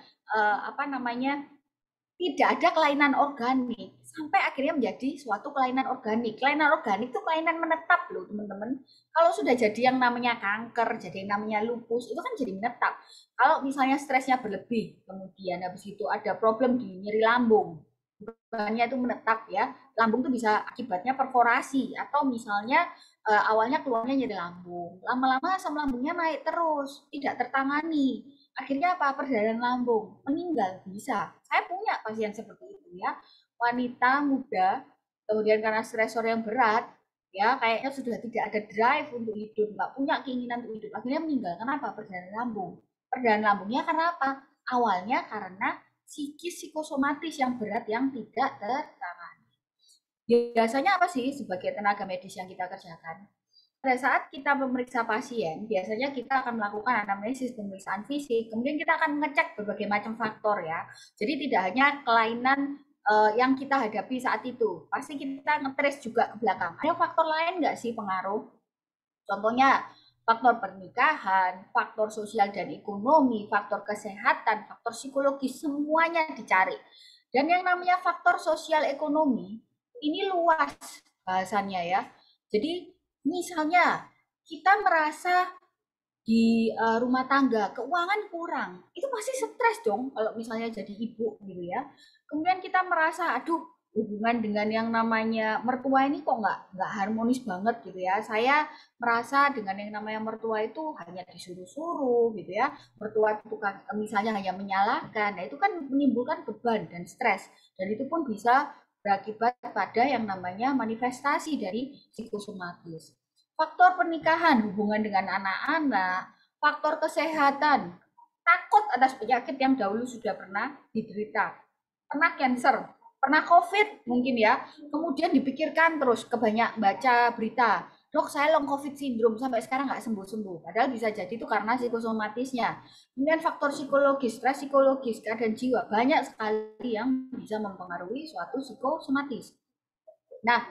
Speaker 3: tidak ada kelainan organik sampai akhirnya menjadi suatu kelainan organik. Kelainan organik itu kelainan menetap loh teman-teman. Kalau sudah jadi yang namanya kanker, jadi yang namanya lupus, itu kan jadi menetap. Kalau misalnya stresnya berlebih, kemudian habis itu ada problem di nyeri lambung, bukannya itu menetap ya. Lambung itu bisa akibatnya perforasi atau misalnya awalnya keluarnya nyeri lambung, lama-lama asam lambungnya naik terus, tidak tertangani. Akhirnya apa? Perdarahan lambung, meninggal bisa. Saya punya pasien seperti itu ya, wanita muda, kemudian karena stresor yang berat, ya kayaknya sudah tidak ada drive untuk hidup, nggak punya keinginan untuk hidup, akhirnya meninggal. Kenapa? Perdarahan lambung. Perdarahan lambungnya karena apa? Awalnya karena psikosomatis yang berat yang tidak tertangani. Biasanya apa sih sebagai tenaga medis yang kita kerjakan? Pada saat kita memeriksa pasien, biasanya kita akan melakukan anamnesis pemeriksaan fisik, kemudian kita akan mengecek berbagai macam faktor ya. Jadi tidak hanya kelainan yang kita hadapi saat itu, pasti kita ngetrace juga ke belakang. Ada faktor lain nggak sih pengaruh? Contohnya faktor pernikahan, faktor sosial dan ekonomi, faktor kesehatan, faktor psikologis, semuanya dicari. Dan yang namanya faktor sosial ekonomi, ini luas bahasannya ya. Jadi misalnya kita merasa di rumah tangga keuangan kurang, itu pasti stres dong kalau misalnya jadi ibu gitu ya. Kemudian kita merasa, aduh hubungan dengan yang namanya mertua ini kok nggak harmonis banget gitu ya. Saya merasa dengan yang namanya mertua itu hanya disuruh-suruh gitu ya. Mertua itu kan misalnya hanya menyalahkan, nah itu kan menimbulkan beban dan stres. Dan itu pun bisa berakibat pada yang namanya manifestasi dari psikosomatis. Faktor pernikahan, hubungan dengan anak-anak, faktor kesehatan, takut atas penyakit yang dahulu sudah pernah diderita, pernah cancer, pernah COVID mungkin ya, kemudian dipikirkan terus, kebanyak baca berita, dok saya long COVID syndrome sampai sekarang nggak sembuh-sembuh, padahal bisa jadi itu karena psikosomatisnya. Kemudian faktor psikologis, stres psikologis, keadaan jiwa, banyak sekali yang bisa mempengaruhi suatu psikosomatis. Nah,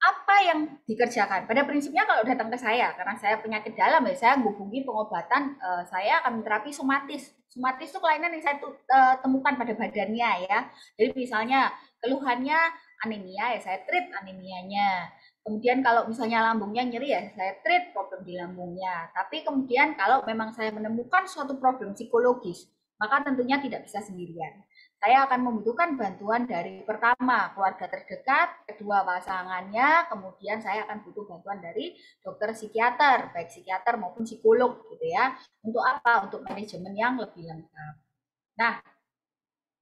Speaker 3: apa yang dikerjakan? Pada prinsipnya kalau datang ke saya, karena saya penyakit dalam ya, saya hubungi pengobatan, saya akan terapi somatis. Somatis itu kelainan yang saya temukan pada badannya ya. Jadi misalnya keluhannya anemia ya saya treat anemianya. Kemudian kalau misalnya lambungnya nyeri ya saya treat problem di lambungnya. Tapi kemudian kalau memang saya menemukan suatu problem psikologis, maka tentunya tidak bisa sendirian. Saya akan membutuhkan bantuan dari pertama keluarga terdekat, kedua pasangannya, kemudian saya akan butuh bantuan dari dokter psikiater, baik psikiater maupun psikolog gitu ya. Untuk apa? Untuk manajemen yang lebih lengkap. Nah,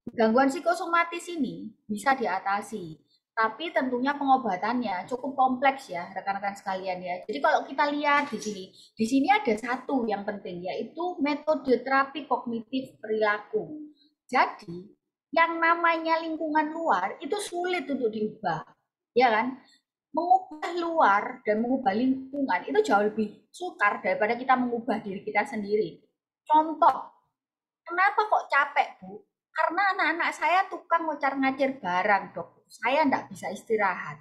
Speaker 3: gangguan psikosomatis ini bisa diatasi Tapi tentunya pengobatannya cukup kompleks ya, rekan-rekan sekalian ya. Jadi kalau kita lihat di sini ada satu yang penting, yaitu metode terapi kognitif perilaku. Jadi, yang namanya lingkungan luar itu sulit untuk diubah, ya kan? Mengubah luar dan mengubah lingkungan itu jauh lebih sukar daripada kita mengubah diri kita sendiri. Contoh, kenapa kok capek, Bu? Karena anak-anak saya tukang ngocar-ngacir barang, Dok. Saya enggak bisa istirahat.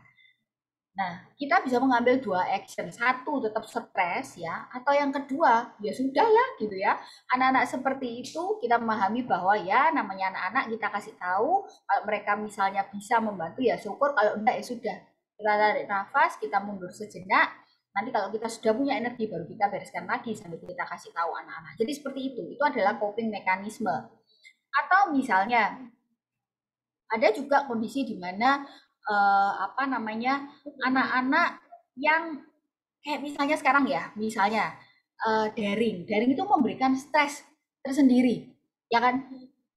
Speaker 3: Nah, kita bisa mengambil dua action. Satu, tetap stres ya. Atau yang kedua, ya sudahlah gitu ya. Anak-anak seperti itu kita memahami bahwa ya namanya anak-anak kita kasih tahu. Kalau mereka misalnya bisa membantu ya syukur. Kalau enggak ya sudah. Kita tarik nafas, kita mundur sejenak. Nanti kalau kita sudah punya energi baru kita bereskan lagi sambil kita kasih tahu anak-anak. Jadi seperti itu. Itu adalah coping mekanisme. Atau misalnya ada juga kondisi di mana apa namanya anak-anak yang kayak misalnya sekarang ya, misalnya daring itu memberikan stres tersendiri, ya kan?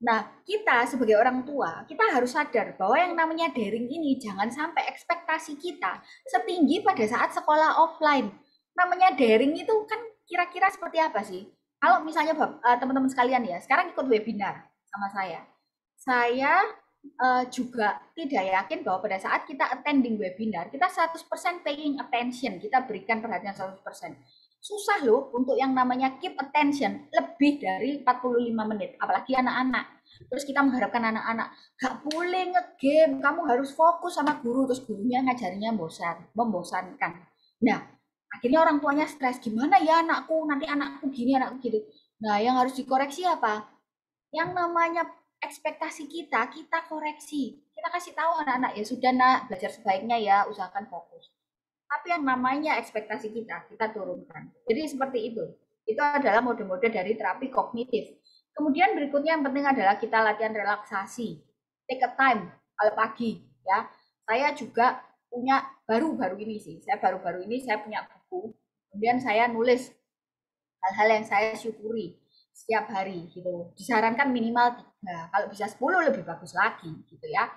Speaker 3: Nah, kita sebagai orang tua, kita harus sadar bahwa yang namanya daring ini jangan sampai ekspektasi kita setinggi pada saat sekolah offline. Namanya daring itu kan kira-kira seperti apa sih? Kalau misalnya teman-teman sekalian ya, sekarang ikut webinar sama saya juga tidak yakin bahwa pada saat kita attending webinar, kita 100% paying attention, kita berikan perhatian 100%. Susah loh untuk yang namanya keep attention lebih dari 45 menit, apalagi anak-anak. Terus kita mengharapkan anak-anak, gak boleh nge-game, kamu harus fokus sama guru, terus gurunya ngajarinya membosankan. Nah, akhirnya orang tuanya stres, gimana ya anakku, nanti anakku gini, anakku gitu. Nah, yang harus dikoreksi apa? Yang namanya ekspektasi kita, kita koreksi. Kita kasih tahu anak-anak, ya sudah nak, belajar sebaiknya ya, usahakan fokus. Tapi yang namanya ekspektasi kita turunkan. Jadi seperti itu. Itu adalah mode-mode dari terapi kognitif. Kemudian berikutnya yang penting adalah kita latihan relaksasi. Take a time, kalau pagi. Ya, saya juga punya baru-baru ini sih. Saya baru-baru ini saya punya buku. Kemudian saya nulis hal-hal yang saya syukuri setiap hari gitu. Disarankan minimal 3, kalau bisa 10 lebih bagus lagi gitu ya.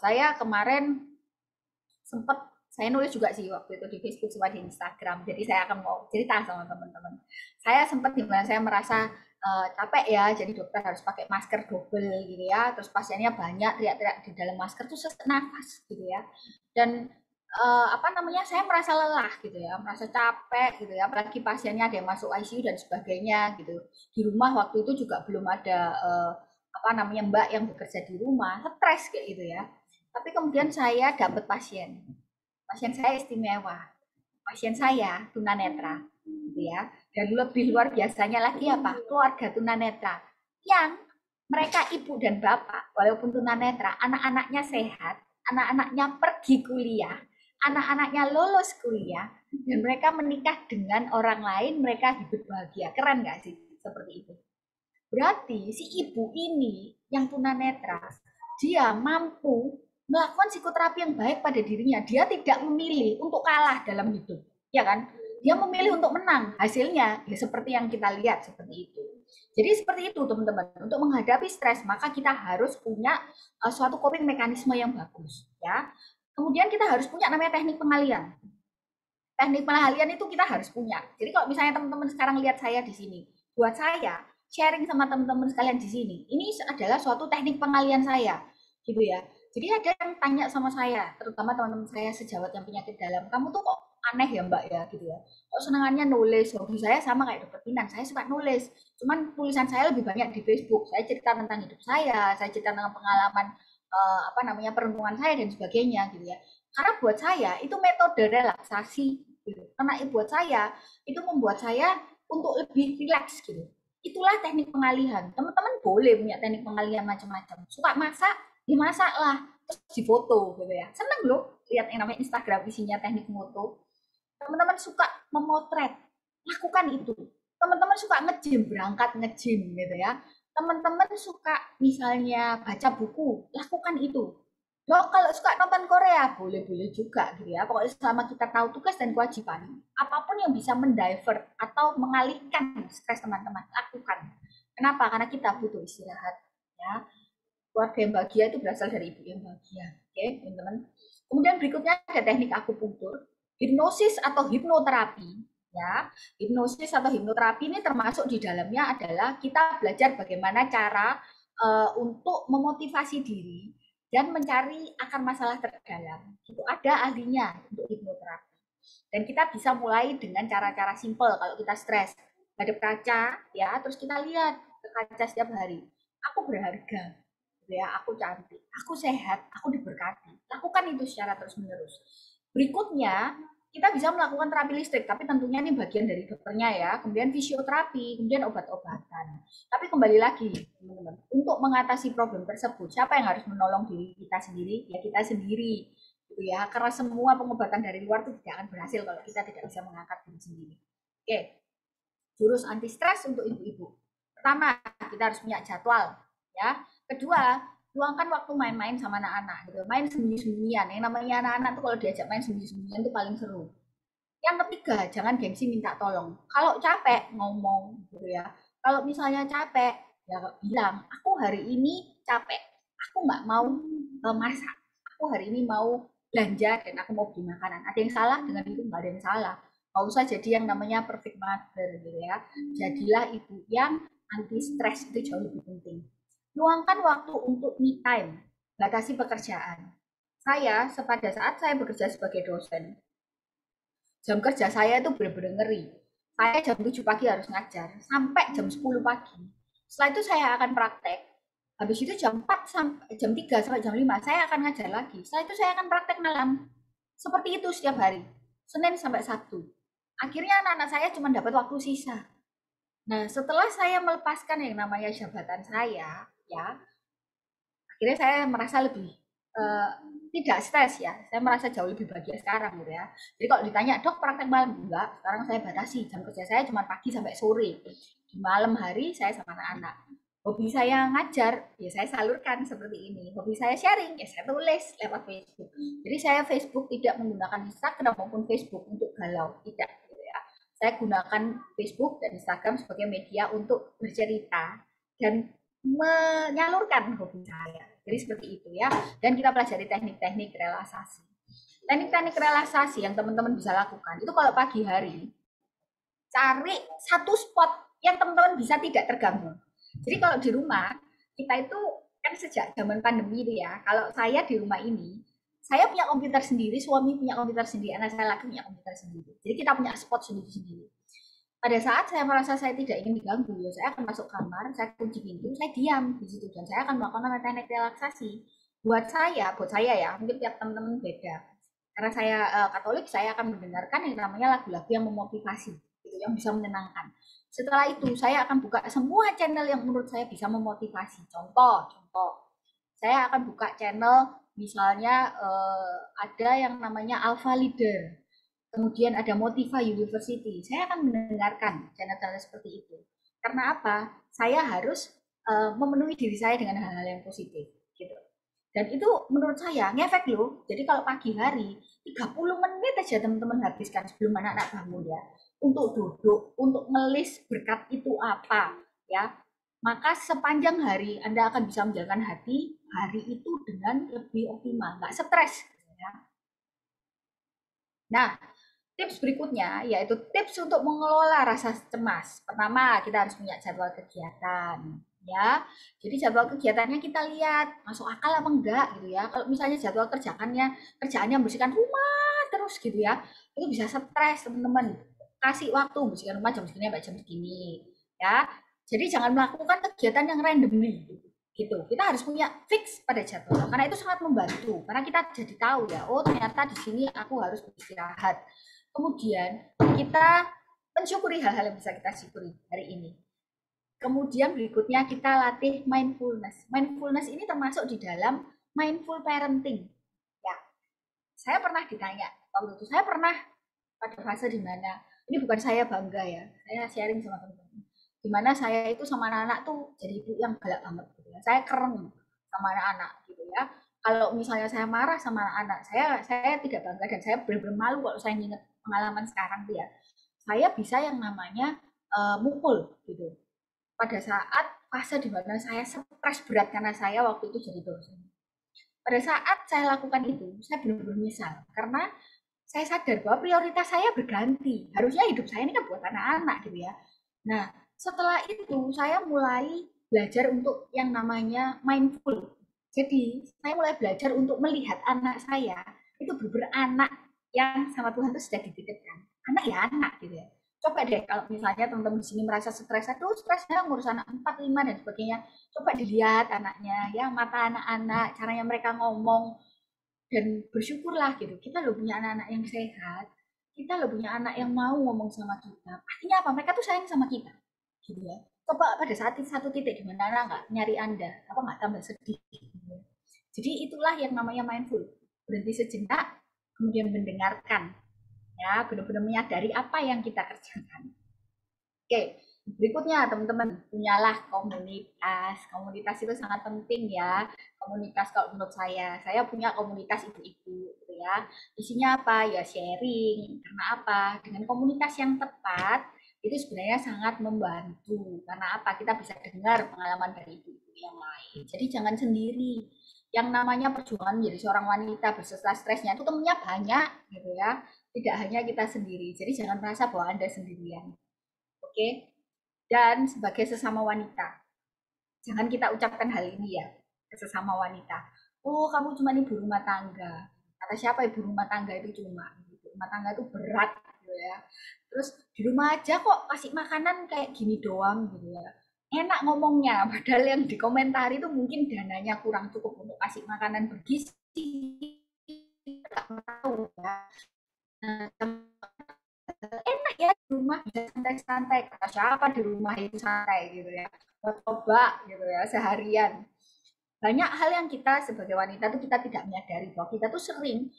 Speaker 3: Saya kemarin sempat saya nulis juga sih waktu itu di Facebook sama di Instagram. Jadi saya akan mau cerita sama teman-teman. Saya sempat di mana saya merasa capek ya, jadi dokter harus pakai masker double gitu ya. Terus pasiennya banyak, teriak-teriak di dalam masker tuh sesak nafas gitu ya. Dan apa namanya, saya merasa lelah gitu ya, merasa capek gitu ya, apalagi pasiennya ada yang masuk ICU dan sebagainya gitu. Di rumah waktu itu juga belum ada apa namanya mbak yang bekerja di rumah, stres kayak gitu ya. Tapi kemudian saya dapat pasien saya istimewa, pasien saya tunanetra, gitu ya. Dan lebih luar biasanya lagi apa? Keluarga tunanetra yang mereka ibu dan bapak, walaupun tunanetra, anak-anaknya sehat, anak-anaknya pergi kuliah, anak-anaknya lolos kuliah, dan mereka menikah dengan orang lain, mereka hidup bahagia. Keren nggak sih? Seperti itu. Berarti si ibu ini yang tunanetra, dia mampu melakukan psikoterapi yang baik pada dirinya. Dia tidak memilih untuk kalah dalam hidup, ya kan? Dia memilih untuk menang. Hasilnya ya seperti yang kita lihat seperti itu. Jadi seperti itu teman-teman. Untuk menghadapi stres maka kita harus punya suatu coping mekanisme yang bagus, ya. Kemudian kita harus punya namanya teknik pengalihan. Teknik pengalihan itu kita harus punya. Jadi kalau misalnya teman-teman sekarang lihat saya di sini, buat saya sharing sama teman-teman sekalian di sini, ini adalah suatu teknik pengalihan saya, gitu ya. Jadi ada yang tanya sama saya, terutama teman-teman saya sejawat yang penyakit dalam, kamu tuh kok aneh ya mbak ya, gitu ya. Kok senangannya nulis, hobi saya sama kayak dokter Tinan, saya suka nulis. Cuman tulisan saya lebih banyak di Facebook, saya cerita tentang hidup saya cerita tentang pengalaman apa namanya perempuan saya dan sebagainya, gitu ya. Karena buat saya itu metode relaksasi, gitu. Karena buat saya itu membuat saya untuk lebih rileks gitu. Itulah teknik pengalihan. Teman-teman boleh punya teknik pengalihan macam-macam. Suka masak, dimasak lah, terus difoto gitu ya. Seneng loh lihat yang namanya Instagram isinya teknik foto. Teman-teman suka memotret, lakukan itu. Teman-teman suka nge-gym, berangkat nge-gym gitu ya. Teman-teman suka misalnya baca buku, lakukan itu. Loh, kalau suka nonton Korea, boleh-boleh juga gitu ya. Pokoknya selama kita tahu tugas dan kewajiban, apapun yang bisa mendivert atau mengalihkan stres teman-teman, lakukan. Kenapa? Karena kita butuh istirahat. Ya. Keluarga yang bahagia itu berasal dari ibu yang bahagia. Oke, teman-teman. Kemudian berikutnya ada teknik akupunktur, hipnosis atau hipnoterapi. Ya, hipnosis atau hipnoterapi ini termasuk di dalamnya adalah kita belajar bagaimana cara untuk memotivasi diri dan mencari akar masalah terdalam. Itu ada ahlinya untuk hipnoterapi. Dan kita bisa mulai dengan cara-cara simpel kalau kita stres. Hadap kaca, ya, terus kita lihat ke kaca setiap hari. Aku berharga, ya, aku cantik, aku sehat, aku diberkati. Lakukan itu secara terus-menerus. Berikutnya, kita bisa melakukan terapi listrik, tapi tentunya ini bagian dari dokternya ya. Kemudian fisioterapi, kemudian obat-obatan. Tapi kembali lagi, teman-teman, untuk mengatasi problem tersebut, siapa yang harus menolong diri kita sendiri? Ya kita sendiri, gitu ya. Karena semua pengobatan dari luar itu tidak akan berhasil kalau kita tidak bisa mengangkat diri sendiri. Oke, jurus anti stres untuk ibu-ibu. Pertama, kita harus punya jadwal, ya. Kedua, luangkan waktu main-main sama anak-anak gitu. Main sembunyi-sembunyian. Yang namanya anak-anak tuh kalau diajak main sembunyi-sembunyian itu paling seru. Yang ketiga, jangan gengsi minta tolong. Kalau capek ngomong gitu ya. Kalau misalnya capek, ya bilang, aku hari ini capek. Aku nggak mau masak. Aku hari ini mau belanja dan aku mau beli makanan. Ada yang salah dengan itu? Nggak ada yang salah. Nggak usah jadi yang namanya perfect mother gitu ya. Jadilah ibu yang anti stres, itu jauh lebih penting. Luangkan waktu untuk me time, batasi pekerjaan. Saya, pada saat saya bekerja sebagai dosen, jam kerja saya itu benar-benar ngeri. Saya jam 7 pagi harus ngajar, sampai jam 10 pagi. Setelah itu saya akan praktek. Habis itu jam 4 sampai jam 3 sampai jam 5 saya akan ngajar lagi. Setelah itu saya akan praktek malam. Seperti itu setiap hari, Senin sampai Sabtu. Akhirnya anak-anak saya cuma dapat waktu sisa. Nah, setelah saya melepaskan yang namanya jabatan saya, ya, akhirnya saya merasa lebih tidak stres ya. Saya merasa jauh lebih bahagia sekarang gitu ya. Jadi kalau ditanya, dok praktek malam? Enggak, sekarang saya batasi. Jam kerja saya cuma pagi sampai sore. Di malam hari saya sama anak-anak. Hobi saya ngajar, ya saya salurkan seperti ini. Hobi saya sharing, ya saya tulis lewat Facebook. Jadi saya Facebook tidak menggunakan Instagram maupun Facebook untuk galau, tidak gitu ya. Saya gunakan Facebook dan Instagram sebagai media untuk bercerita dan menyalurkan hobi saya. Jadi seperti itu ya. Dan kita pelajari teknik-teknik relaksasi. Teknik-teknik relaksasi yang teman-teman bisa lakukan itu kalau pagi hari, cari satu spot yang teman-teman bisa tidak terganggu. Jadi kalau di rumah, kita itu kan sejak zaman pandemi itu ya, kalau saya di rumah ini, saya punya komputer sendiri, suami punya komputer sendiri, anak saya lagi punya komputer sendiri. Jadi kita punya spot sendiri-sendiri. Pada saat saya merasa saya tidak ingin diganggu, ya saya akan masuk kamar, saya kunci pintu, saya diam di situ dan saya akan melakukan teknik relaksasi. Buat saya ya, mungkin tiap teman-teman beda. Karena saya Katolik, saya akan mendengarkan yang namanya lagu-lagu yang memotivasi, gitu, yang bisa menenangkan. Setelah itu, saya akan buka semua channel yang menurut saya bisa memotivasi. Contoh, saya akan buka channel misalnya ada yang namanya Alpha Leader. Kemudian ada Motiva University. Saya akan mendengarkan channel-channel seperti itu. Karena apa? Saya harus memenuhi diri saya dengan hal-hal yang positif. Gitu. Dan itu menurut saya ngefek loh. Jadi kalau pagi hari, 30 menit aja teman-teman habiskan sebelum anak-anak bangun ya. Untuk duduk, untuk ngelis berkat itu apa. Ya. Maka sepanjang hari Anda akan bisa menjalankan hari itu dengan lebih optimal. Nggak stres. Ya. Nah, tips berikutnya yaitu tips untuk mengelola rasa cemas. Pertama, kita harus punya jadwal kegiatan, ya. Jadi jadwal kegiatannya kita lihat masuk akal apa enggak gitu ya. Kalau misalnya jadwal kerjaannya membersihkan rumah terus gitu ya, itu bisa stres teman-teman. Kasih waktu membersihkan rumah jam segini sampai jam segini, ya. Jadi jangan melakukan kegiatan yang randomly gitu. Kita harus punya fix pada jadwal karena itu sangat membantu. Karena kita jadi tahu ya, oh ternyata di sini aku harus beristirahat. Kemudian kita mensyukuri hal-hal yang bisa kita syukuri hari ini. Kemudian berikutnya kita latih mindfulness. Mindfulness ini termasuk di dalam mindful parenting. Ya, saya pernah ditanya waktu itu, saya pernah pada fase di mana ini bukan saya bangga ya, saya sharing sama teman-teman. Di mana saya itu sama anak-anak tuh jadi ibu yang galak banget gitu ya. Saya keren sama anak-anak gitu ya. Kalau misalnya saya marah sama anak-anak, saya tidak bangga dan saya benar-benar malu kalau saya ingat pengalaman sekarang tuh ya, saya bisa yang namanya mukul gitu. Pada saat fase di mana saya stres berat karena saya waktu itu jadi dosen. Pada saat saya lakukan itu, saya benar-benar menyesal karena saya sadar bahwa prioritas saya berganti. Harusnya hidup saya ini kan buat anak-anak gitu ya. Nah, setelah itu saya mulai belajar untuk yang namanya mindful. Jadi, saya mulai belajar untuk melihat anak saya itu benar-benar anak yang sama Tuhan itu sudah dititipkan. Anak ya anak gitu ya. Coba deh kalau misalnya teman-teman di sini merasa stres, aduh stresnya ngurus anak 4, 5 dan sebagainya. Coba dilihat anaknya, ya mata anak-anak, caranya mereka ngomong, dan bersyukurlah gitu. Kita loh punya anak-anak yang sehat, kita loh punya anak yang mau ngomong sama kita. Artinya apa? Mereka tuh sayang sama kita, gitu ya. Coba pada saat satu titik di mana anak nggak nyari Anda, apa nggak tambah sedih. Gitu ya. Jadi itulah yang namanya mindful. Berhenti sejenak, kemudian mendengarkan, ya benar-benar menyadari apa yang kita kerjakan. Oke, berikutnya teman-teman punyalah komunitas. Komunitas itu sangat penting ya. Komunitas kalau menurut saya punya komunitas ibu-ibu gitu ya. Isinya apa? Ya sharing. Karena apa? Dengan komunitas yang tepat itu sebenarnya sangat membantu. Karena apa? Kita bisa dengar pengalaman dari ibu-ibu yang lain. Jadi jangan sendiri. Yang namanya perjuangan menjadi seorang wanita berserta stresnya itu temennya banyak gitu ya. Tidak hanya kita sendiri. Jadi jangan merasa bahwa Anda sendirian. Oke, dan sebagai sesama wanita, jangan kita ucapkan hal ini ya ke sesama wanita. Oh, kamu cuma ibu rumah tangga. Kata siapa ibu rumah tangga itu cuma? Ibu rumah tangga itu berat gitu ya. Terus di rumah aja kok kasih makanan kayak gini doang gitu ya. Enak ngomongnya, padahal yang dikomentari itu mungkin dananya kurang cukup untuk kasih makanan bergizi. Tidak tahu ya. Nah, enak ya di rumah bisa santai-santai, kata siapa di rumah itu santai gitu ya, coba gitu ya seharian. Banyak hal yang kita sebagai wanita tuh kita tidak menyadari bahwa kita tuh sering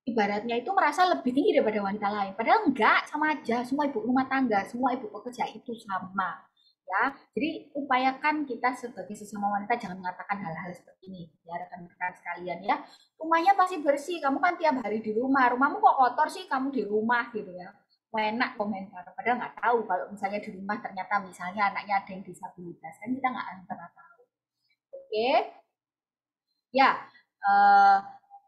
Speaker 3: ibaratnya itu merasa lebih tinggi daripada wanita lain, padahal enggak, sama aja. Semua ibu rumah tangga, semua ibu pekerja itu sama ya. Jadi upayakan kita sebagai sesama wanita jangan mengatakan hal-hal seperti ini ya rekan-rekan sekalian ya. Rumahnya pasti bersih, kamu kan tiap hari di rumah, rumahmu kok kotor sih kamu di rumah gitu ya. Enak komentar, padahal nggak tahu kalau misalnya di rumah ternyata misalnya anaknya ada yang disabilitas, kan kita nggak pernah tahu. Oke, ya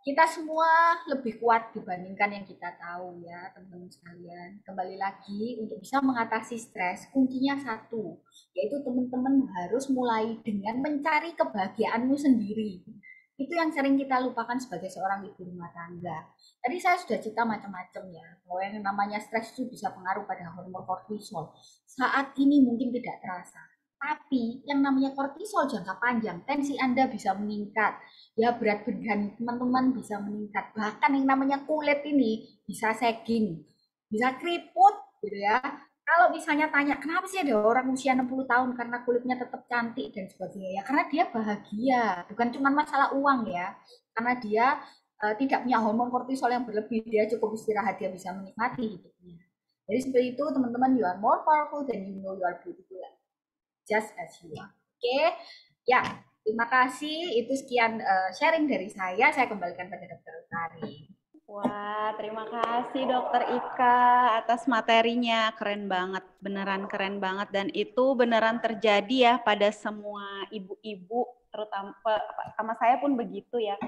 Speaker 3: kita semua lebih kuat dibandingkan yang kita tahu ya teman-teman sekalian. Kembali lagi untuk bisa mengatasi stres, kuncinya satu, yaitu teman-teman harus mulai dengan mencari kebahagiaanmu sendiri. Itu yang sering kita lupakan sebagai seorang ibu rumah tangga. Tadi saya sudah cerita macam-macam ya, bahwa yang namanya stres itu bisa pengaruh pada hormon kortisol. Saat ini mungkin tidak terasa, tapi yang namanya kortisol jangka panjang, tensi Anda bisa meningkat, ya berat badan teman-teman bisa meningkat, bahkan yang namanya kulit ini bisa sagging, bisa keriput gitu ya. Kalau misalnya tanya kenapa sih ada orang usia 60 tahun karena kulitnya tetap cantik dan sebagainya, ya karena dia bahagia, bukan cuma masalah uang ya, karena dia tidak punya hormon kortisol yang berlebih, dia cukup istirahat, dia bisa menikmati hidupnya. Jadi seperti itu teman-teman, you are more powerful than you know you are beautiful, just as you are. Oke, ya terima kasih. Itu sekian sharing dari saya. Saya kembalikan pada Dr. Utari.
Speaker 2: Wah, terima kasih Dokter Ika atas materinya, keren banget, beneran keren banget, dan itu beneran terjadi ya pada semua ibu-ibu, terutama saya pun begitu ya.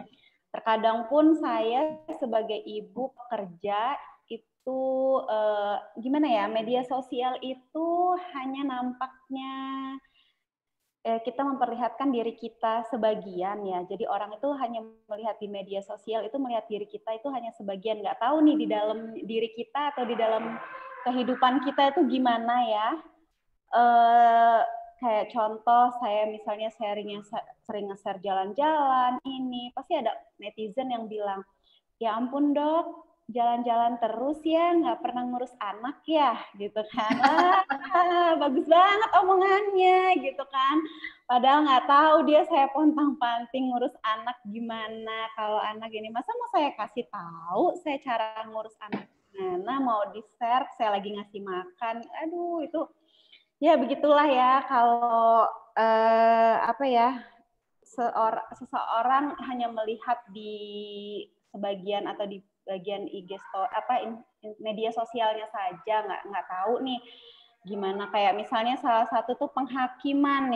Speaker 2: Terkadang pun saya sebagai ibu pekerja itu gimana ya, media sosial itu hanya nampaknya kita memperlihatkan diri kita sebagian ya. Jadi orang itu hanya melihat di media sosial itu melihat diri kita itu hanya sebagian, nggak tahu nih di dalam diri kita atau di dalam kehidupan kita itu gimana ya. Kayak contoh saya misalnya sering nge-share jalan-jalan ini, pasti ada netizen yang bilang, ya ampun dok, jalan-jalan terus ya, nggak pernah ngurus anak ya, gitu kan. Bagus banget omongannya, gitu kan. Padahal nggak tahu dia saya pontang-panting ngurus anak gimana. Kalau anak ini, masa mau saya kasih tahu saya cara ngurus anak gimana, mau di-share, saya lagi ngasih makan. Aduh, itu ya begitulah ya kalau apa ya, seseorang hanya melihat di sebagian atau di bagian IG story media sosialnya saja, nggak tahu nih Gimana kayak misalnya salah satu tuh penghakiman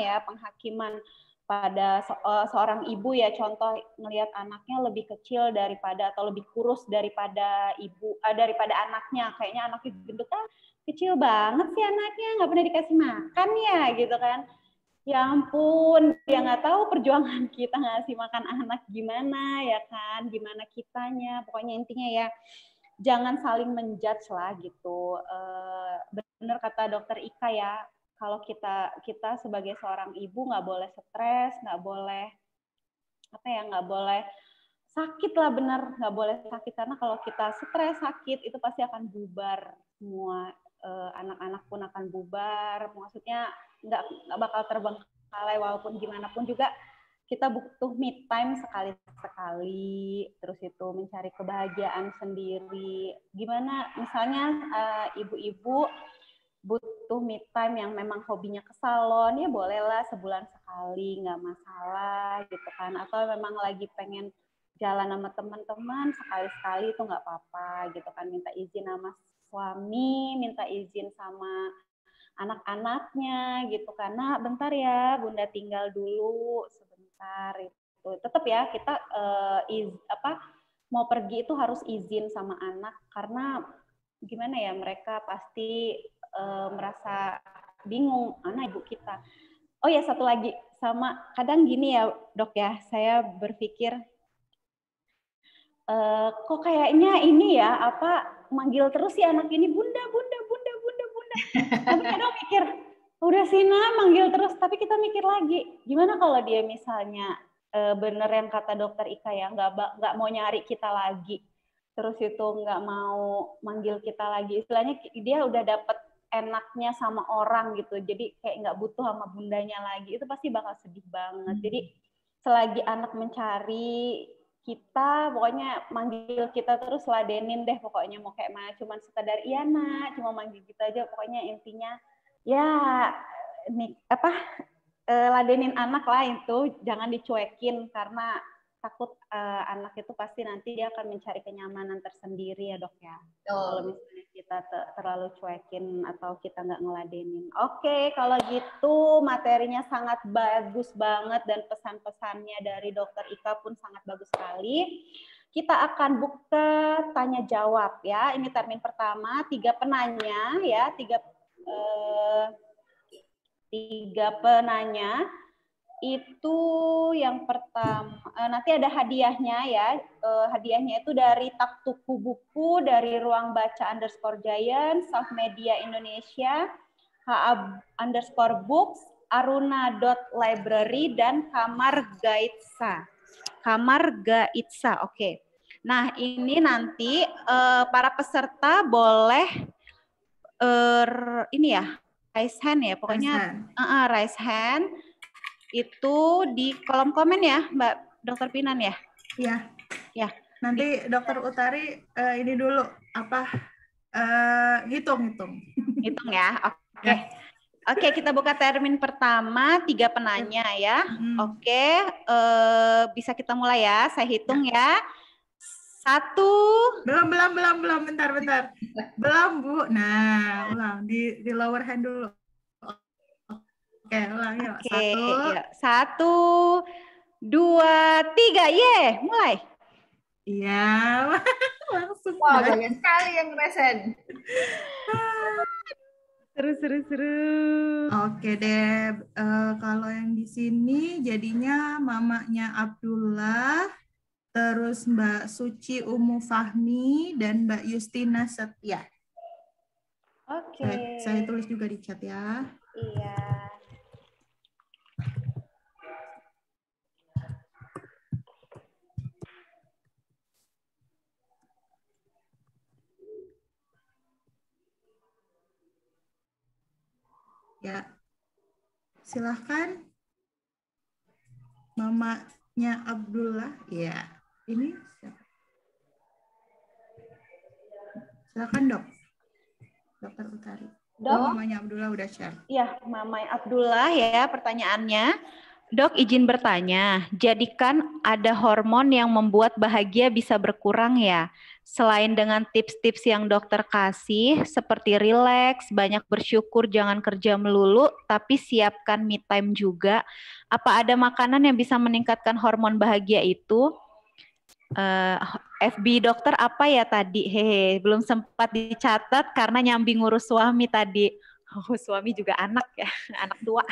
Speaker 2: pada seorang ibu ya, contoh ngelihat anaknya lebih kecil daripada atau lebih kurus daripada daripada anaknya, kayaknya anaknya gendut, kecil banget sih anaknya, nggak pernah dikasih makan ya gitu kan. Ya ampun, dia nggak tahu perjuangan kita ngasih makan anak gimana ya kan, gimana kitanya. Pokoknya intinya ya, jangan saling menjudge lah gitu. Benar kata Dokter Ika ya, kalau kita sebagai seorang ibu nggak boleh stres, nggak boleh nggak boleh sakit lah, benar nggak boleh sakit, karena kalau kita stres sakit itu pasti akan bubar semua. Anak-anak pun akan bubar, maksudnya nggak bakal terbengkalai, walaupun gimana pun juga kita butuh me time sekali-sekali, terus itu mencari kebahagiaan sendiri. Gimana misalnya ibu-ibu butuh me time yang memang hobinya ke salon, ya bolehlah sebulan sekali, nggak masalah gitu kan, atau memang lagi pengen jalan sama teman-teman sekali-sekali itu nggak apa-apa gitu kan, minta izin sama suami, minta izin sama anak-anaknya gitu, karena bentar ya Bunda tinggal dulu sebentar itu. Tetap ya kita mau pergi itu harus izin sama anak, karena gimana ya, mereka pasti merasa bingung, mana ibu kita. Oh ya, satu lagi, sama kadang gini ya Dok ya, saya berpikir kok kayaknya ini ya manggil terus si anak ini bunda. Tapi kadang mikir, udah Sina manggil terus, tapi kita mikir lagi, gimana kalau dia misalnya bener yang kata Dokter Ika ya, nggak mau nyari kita lagi, terus itu nggak mau manggil kita lagi, istilahnya dia udah dapet enaknya sama orang gitu, jadi kayak nggak butuh sama bundanya lagi, itu pasti bakal sedih banget. Jadi selagi anak mencari kita, pokoknya manggil kita terus, ladenin deh pokoknya, mau kayak mana, cuman sekedar iya nak, cuma manggil kita aja, pokoknya intinya ya ladenin anak lah, itu jangan dicuekin, karena takut anak itu pasti nanti dia akan mencari kenyamanan tersendiri ya Dok ya. Kalau misalnya kita terlalu cuekin atau kita nggak ngeladenin. Oke, kalau gitu materinya sangat bagus banget dan pesan-pesannya dari Dokter Ika pun sangat bagus sekali. Kita akan buka tanya jawab ya. Ini termin pertama, 3 penanya ya, 3 penanya. Itu yang pertama, nanti ada hadiahnya ya, hadiahnya itu dari Taktuku Buku, dari Ruang Baca _Giant, South Media Indonesia, HA_Books, Aruna.Library, dan Kamar Gaitsa. Oke. Nah ini nanti para peserta boleh ini ya, raise hand ya, pokoknya raise hand. Itu di kolom komen ya, Mbak Dr. Pinan ya?
Speaker 1: Iya.
Speaker 2: Ya.
Speaker 1: Nanti Dr. Utari ini dulu hitung
Speaker 2: ya. Oke. Ya. Oke, kita buka termin pertama, 3 penanya ya. Oke, bisa kita mulai ya. Saya hitung ya. 1.
Speaker 1: Belum, bentar. Belum, Bu. Nah, ulang di lower hand dulu. Oke, ulang yuk.
Speaker 2: Oke, 1, 2, 3, mulai.
Speaker 1: Iya, langsung.
Speaker 3: Wah, banyak sekali yang ngerasain.
Speaker 2: Seru.
Speaker 1: Oke deh, kalau yang di sini jadinya mamanya Abdullah, terus Mbak Suci Umu Fahmi, dan Mbak Justina Setia.
Speaker 2: Oke.
Speaker 1: Saya tulis juga di chat ya.
Speaker 2: Iya.
Speaker 1: Ya, silahkan mamanya Abdullah. Ya, ini siapa? Silahkan Dok, Dokter Utari.
Speaker 2: Dok,
Speaker 1: mamanya Abdullah udah share.
Speaker 2: Iya, mamanya Abdullah ya pertanyaannya. Dok, izin bertanya, jadi kan ada hormon yang membuat bahagia bisa berkurang ya? Selain dengan tips-tips yang dokter kasih, seperti rileks, banyak bersyukur, jangan kerja melulu, tapi siapkan me time juga. Apa ada makanan yang bisa meningkatkan hormon bahagia itu? FB dokter apa ya tadi? Hehe, belum sempat dicatat karena nyambi ngurus suami tadi. Oh, suami juga anak ya, anak tua.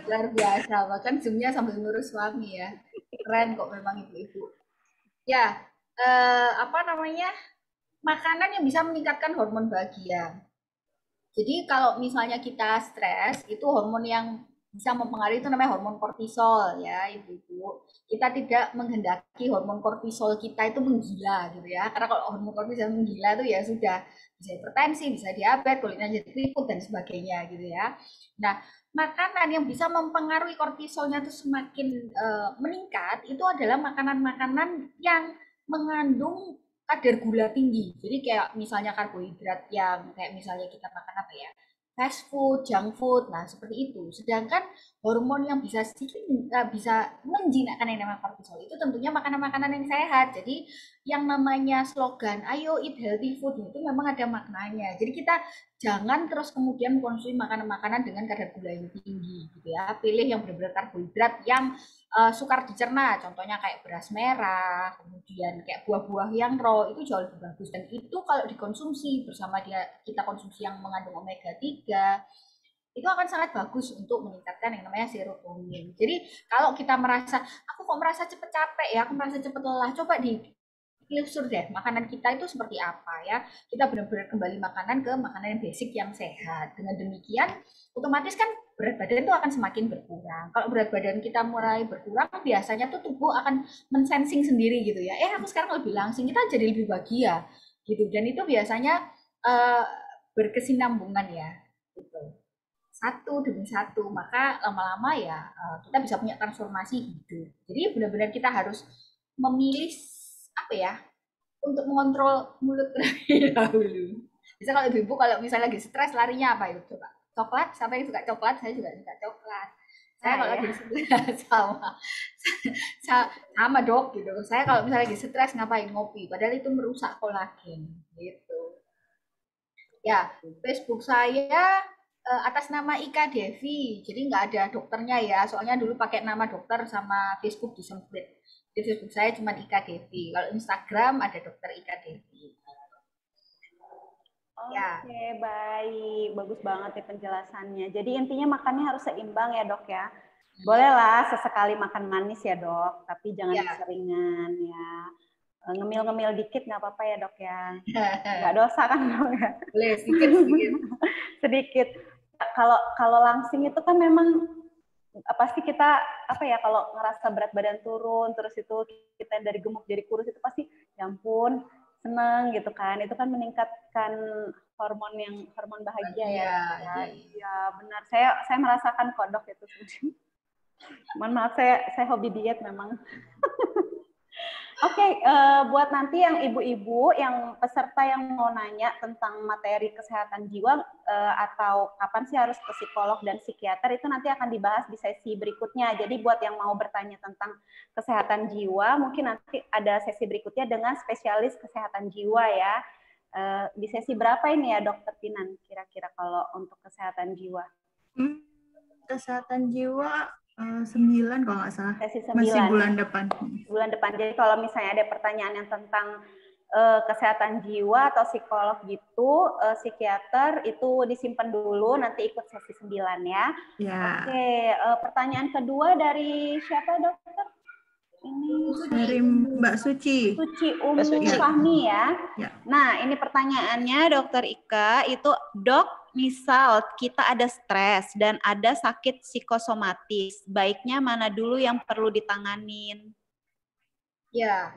Speaker 3: Luar biasa, bahkan zoomnya sambil ngurus suami ya. Keren kok memang ibu-ibu. Ya, apa namanya, makanan yang bisa meningkatkan hormon bahagia. Jadi kalau misalnya kita stres, itu hormon yang bisa mempengaruhi itu namanya hormon kortisol ya ibu-ibu. Kita tidak menghendaki hormon kortisol kita itu menggila gitu ya. Karena kalau hormon kortisol menggila itu ya sudah bisa hipertensi, bisa diabetes, kulitnya jadi keriput dan sebagainya gitu ya. Nah, makanan yang bisa mempengaruhi kortisolnya itu semakin meningkat itu adalah makanan-makanan yang mengandung kadar gula tinggi. Jadi kayak misalnya karbohidrat yang kayak misalnya kita makan apa ya? Fast food, junk food. Nah, seperti itu. Sedangkan hormon yang bisa sedikit bisa menjinakkan yang namanya kortisol itu tentunya makanan-makanan yang sehat. Jadi yang namanya slogan ayo eat healthy food itu memang ada maknanya. Jadi kita jangan terus kemudian konsumsi makanan-makanan dengan kadar gula yang tinggi gitu ya. Pilih yang benar-benar karbohidrat yang sukar dicerna, contohnya kayak beras merah, kemudian kayak buah-buah yang raw itu jauh lebih bagus dan itu kalau dikonsumsi bersama kita konsumsi yang mengandung omega 3 itu akan sangat bagus untuk meningkatkan yang namanya serotonin. Jadi kalau kita merasa aku kok merasa cepet capek ya, aku merasa cepet lelah, coba telusur deh makanan kita itu seperti apa ya. Kita benar-benar kembali ke makanan yang basic yang sehat. Dengan demikian otomatis kan berat badan itu akan semakin berkurang. Kalau berat badan kita mulai berkurang biasanya tuh tubuh akan mensensing sendiri gitu ya. Aku sekarang lebih langsing, kita jadi lebih bahagia gitu. Dan itu biasanya berkesinambungan ya gitu. Satu demi satu, maka lama-lama ya kita bisa punya transformasi hidup. Jadi benar-benar kita harus memilih apa ya untuk mengontrol mulut terlebih dahulu. Bisa kalau ibu kalau misalnya lagi stres larinya apa itu coba? Coklat, siapa yang suka coklat? Saya juga suka coklat. Saya kalau lagi stres sama dok gitu. Saya kalau misalnya lagi stres ngapain ngopi? Padahal itu merusak kolagen gitu. Ya, Facebook saya atas nama Ika Devi. Jadi nggak ada dokternya ya. Soalnya dulu pakai nama dokter sama Facebook disemprit. Di Facebook saya cuma Ika Devi. Kalau Instagram ada dokter Ika Devi.
Speaker 2: Oke, baik. Bagus banget ya penjelasannya. Jadi intinya makannya harus seimbang ya dok ya. Bolehlah sesekali makan manis ya dok, tapi jangan keseringan ya. Ngemil-ngemil dikit nggak apa-apa ya dok ya. Nggak dosa kan dok ya?
Speaker 3: Boleh, sedikit.
Speaker 2: Sedikit. Kalau langsing itu kan memang pasti kita apa ya kalau ngerasa berat badan turun terus itu kita dari gemuk jadi kurus itu pasti ya ampun seneng gitu kan, itu kan meningkatkan hormon bahagia ya. Ya benar, saya merasakan kok dok itu. Mohon maaf saya hobi diet memang. Oke, buat nanti yang ibu-ibu, yang peserta yang mau nanya tentang materi kesehatan jiwa atau kapan sih harus ke psikolog dan psikiater, itu nanti akan dibahas di sesi berikutnya. Jadi buat yang mau bertanya tentang kesehatan jiwa, mungkin nanti ada sesi berikutnya dengan spesialis kesehatan jiwa ya. Di sesi berapa ini ya Dokter Pinan kira-kira kalau untuk kesehatan jiwa?
Speaker 1: Kesehatan jiwa 9 kalau nggak salah.
Speaker 2: Sesi 9.
Speaker 1: Masih bulan depan.
Speaker 2: Bulan depan. Jadi kalau misalnya ada pertanyaan yang tentang kesehatan jiwa atau psikolog gitu, psikiater itu disimpan dulu, nanti ikut sesi 9 ya. Oke, pertanyaan kedua dari siapa dokter? Ini
Speaker 1: dari Mbak Suci.
Speaker 2: Suci Fahmi ya. Nah, ini pertanyaannya Dokter Ika itu, dok, misal kita ada stres dan ada sakit psikosomatis, baiknya mana dulu yang perlu ditanganin?
Speaker 3: Ya,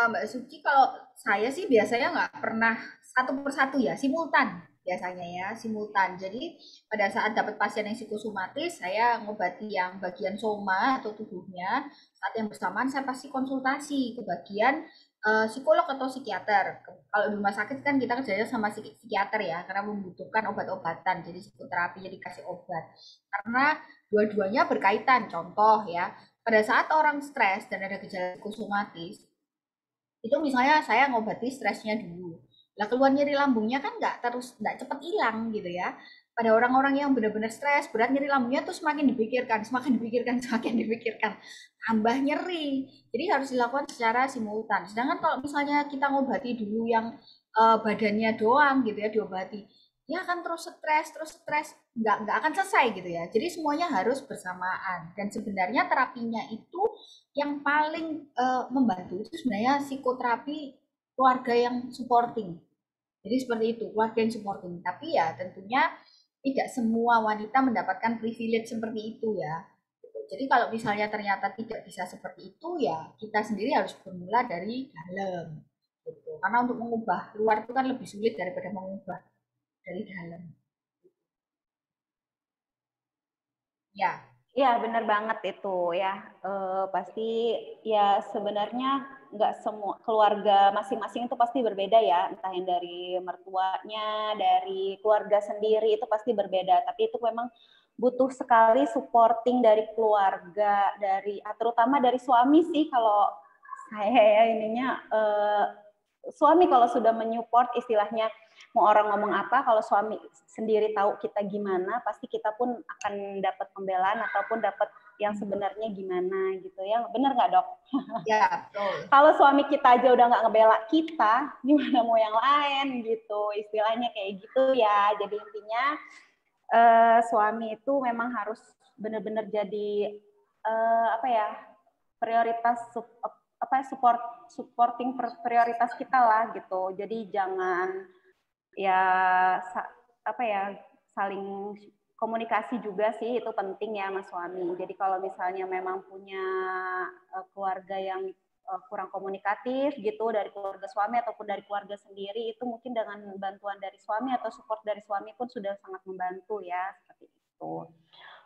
Speaker 3: Mbak Suci, kalau saya sih biasanya nggak pernah satu persatu ya, simultan biasanya ya, simultan. Jadi pada saat dapat pasien yang psikosomatis, saya ngobati yang bagian soma atau tubuhnya. Saat yang bersamaan saya pasti konsultasi ke bagian psikolog atau psikiater. Kalau di rumah sakit kan kita kerjanya sama psikiater ya, karena membutuhkan obat-obatan. Jadi psikoterapi jadi kasih obat. Karena dua-duanya berkaitan. Contoh ya, pada saat orang stres dan ada gejala psikosomatis, itu misalnya saya ngobati stresnya dulu. Lah keluar nyeri lambungnya kan nggak cepet hilang gitu ya. Pada orang-orang yang benar-benar stres, berat nyeri lambungnya tuh semakin dipikirkan, semakin dipikirkan, tambah nyeri. Jadi harus dilakukan secara simultan. Sedangkan kalau misalnya kita ngobati dulu yang badannya doang gitu ya, diobati, ya akan terus stres, nggak akan selesai gitu ya. Jadi semuanya harus bersamaan. Dan sebenarnya terapinya itu yang paling membantu itu sebenarnya psikoterapi keluarga yang supporting. Jadi seperti itu, keluarga yang supporting. Tapi ya tentunya tidak semua wanita mendapatkan privilege seperti itu ya. Jadi kalau misalnya ternyata tidak bisa seperti itu ya kita sendiri harus bermula dari dalam. Gitu. Karena untuk mengubah luar itu kan lebih sulit daripada mengubah dari dalam. Ya.
Speaker 2: Iya, benar banget itu ya. Pasti ya sebenarnya nggak semua keluarga masing-masing itu pasti berbeda ya. Entah yang dari mertuanya, dari keluarga sendiri itu pasti berbeda. Tapi itu memang butuh sekali supporting dari keluarga, dari terutama dari suami sih kalau saya ya ininya suami kalau sudah menyupport istilahnya mau orang ngomong apa, kalau suami sendiri tahu kita gimana, pasti kita pun akan dapat pembelaan ataupun dapat yang sebenarnya gimana gitu ya. Benar nggak, Dok?
Speaker 3: Ya, betul.
Speaker 2: Kalau suami kita aja udah nggak ngebela kita, gimana mau yang lain gitu. Istilahnya kayak gitu ya. Jadi intinya suami itu memang harus benar-benar jadi apa ya, prioritas supporting prioritas kita lah gitu. Jadi jangan ya apa ya, saling komunikasi juga sih itu penting ya mas suami. Jadi kalau misalnya memang punya keluarga yang kurang komunikatif gitu dari keluarga suami ataupun dari keluarga sendiri, itu mungkin dengan bantuan dari suami atau support dari suami pun sudah sangat membantu ya, seperti itu.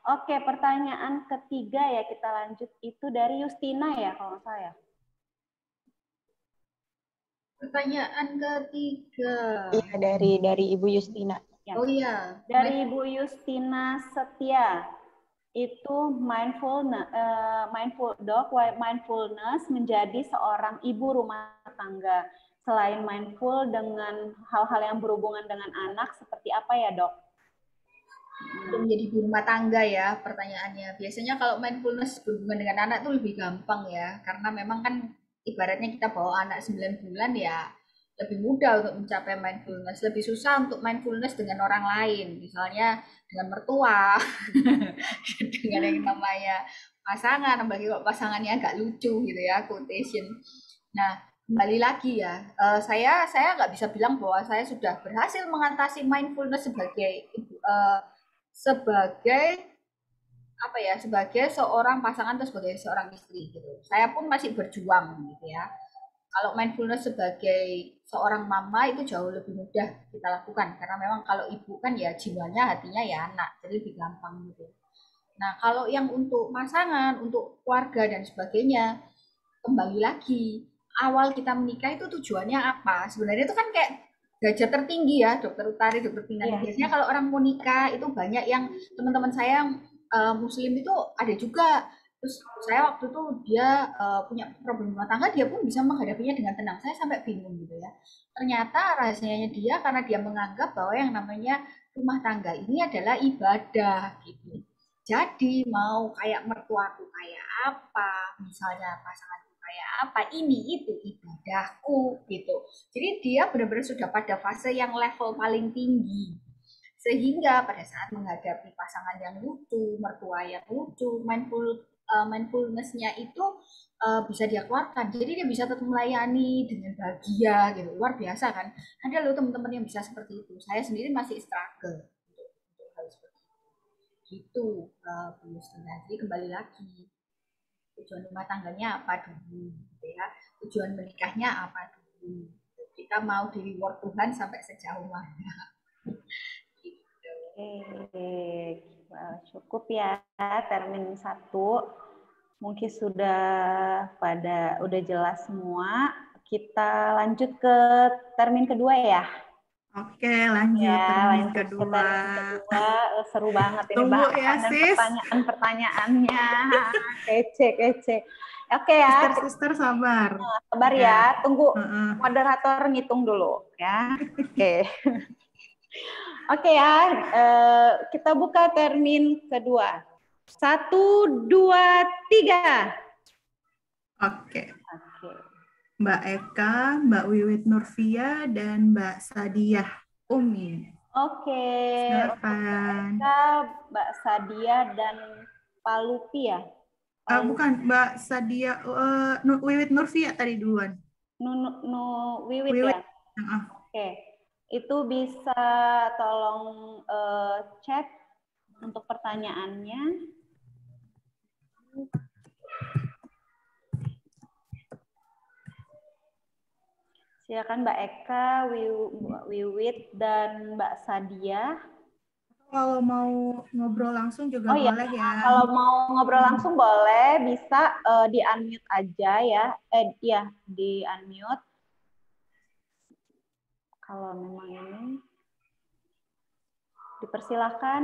Speaker 2: Oke, pertanyaan ketiga ya kita lanjut, itu dari Justina ya kalau saya.
Speaker 3: Pertanyaan ketiga.
Speaker 4: Iya, dari Ibu Justina.
Speaker 3: Ya. Oh iya.
Speaker 2: Dari Ibu Justina Setia. Itu mindfulness menjadi seorang ibu rumah tangga. Selain mindful dengan hal-hal yang berhubungan dengan anak, seperti apa ya, Dok?
Speaker 3: Untuk menjadi ibu rumah tangga ya pertanyaannya. Biasanya kalau mindfulness berhubungan dengan anak itu lebih gampang ya, karena memang kan ibaratnya kita bawa anak 9 bulan ya lebih mudah untuk mencapai mindfulness. Lebih susah untuk mindfulness dengan orang lain, misalnya dengan mertua, dengan yang namanya pasangan, apalagi kalau pasangannya agak lucu gitu ya, quotation. Nah, kembali lagi ya, saya nggak bisa bilang bahwa saya sudah berhasil mengatasi mindfulness sebagai seorang pasangan atau sebagai seorang istri gitu. Saya pun masih berjuang gitu ya. Kalau mindfulness sebagai seorang mama itu jauh lebih mudah kita lakukan karena memang kalau ibu kan ya jiwanya, hatinya ya anak, jadi lebih gampang gitu. Nah, kalau yang untuk pasangan, untuk keluarga dan sebagainya, kembali lagi, awal kita menikah itu tujuannya apa? Sebenarnya itu kan kayak derajat tertinggi ya, Dokter Utari, Dokter Pinang. Yeah. Biasanya kalau orang mau nikah itu banyak yang teman-teman saya Muslim itu ada juga. Terus saya waktu itu dia punya problem rumah tangga, dia pun bisa menghadapinya dengan tenang. Saya sampai bingung gitu ya. Ternyata rahasianya dia karena dia menganggap bahwa yang namanya rumah tangga ini adalah ibadah gitu. Jadi mau kayak mertuaku kayak apa, misalnya pasanganku kayak apa, ini itu ibadahku gitu. Jadi dia benar-benar sudah pada fase yang level paling tinggi. Sehingga pada saat menghadapi pasangan yang lucu, mertua yang lucu, mindfulness-nya itu bisa dia keluarkan. Jadi dia bisa tetap melayani dengan bahagia gitu. Luar biasa kan. Ada loh teman-teman yang bisa seperti itu. Saya sendiri masih struggle untuk hal seperti itu. Gitu, Bu Justina. Jadi kembali lagi, tujuan rumah tangganya apa dulu gitu ya. Tujuan menikahnya apa dulu. Kita mau di reward Tuhan sampai sejauh mana.
Speaker 2: Oke, cukup ya termin 1. Mungkin udah jelas semua. Kita lanjut ke termin kedua ya.
Speaker 1: Oke, lanjut
Speaker 2: Ya,
Speaker 1: termin
Speaker 2: lanjut ke
Speaker 1: kedua.
Speaker 2: termin kedua. Seru banget ini
Speaker 1: Tunggu
Speaker 2: bahasan
Speaker 1: ya,
Speaker 2: dan
Speaker 1: sis.
Speaker 2: pertanyaan-pertanyaannya. Kece. Oke ya,
Speaker 1: Sister sabar.
Speaker 2: sabar
Speaker 1: Ya.
Speaker 2: ya. Tunggu moderator ngitung dulu ya. Oke. Oke ya, kita buka termin kedua. 1, 2, 3.
Speaker 1: Oke. Mbak Eka, Mbak Wiwit Nurvia, dan Mbak Sadiah Umi.
Speaker 2: Oke.
Speaker 1: Silakan.
Speaker 2: Mbak Sadia dan Pak Lupi ya?
Speaker 1: Bukan, Mbak Sadiah, Wiwit Nurvia tadi duluan.
Speaker 2: Wiwit ya? Oke. Itu bisa tolong chat untuk pertanyaannya. Silakan Mbak Eka, Wiwit, dan Mbak Sadia.
Speaker 1: Kalau mau ngobrol langsung juga boleh ya.
Speaker 2: Kalau mau ngobrol langsung boleh, bisa di unmute aja ya. Iya, di unmute. Kalau memang ini dipersilakan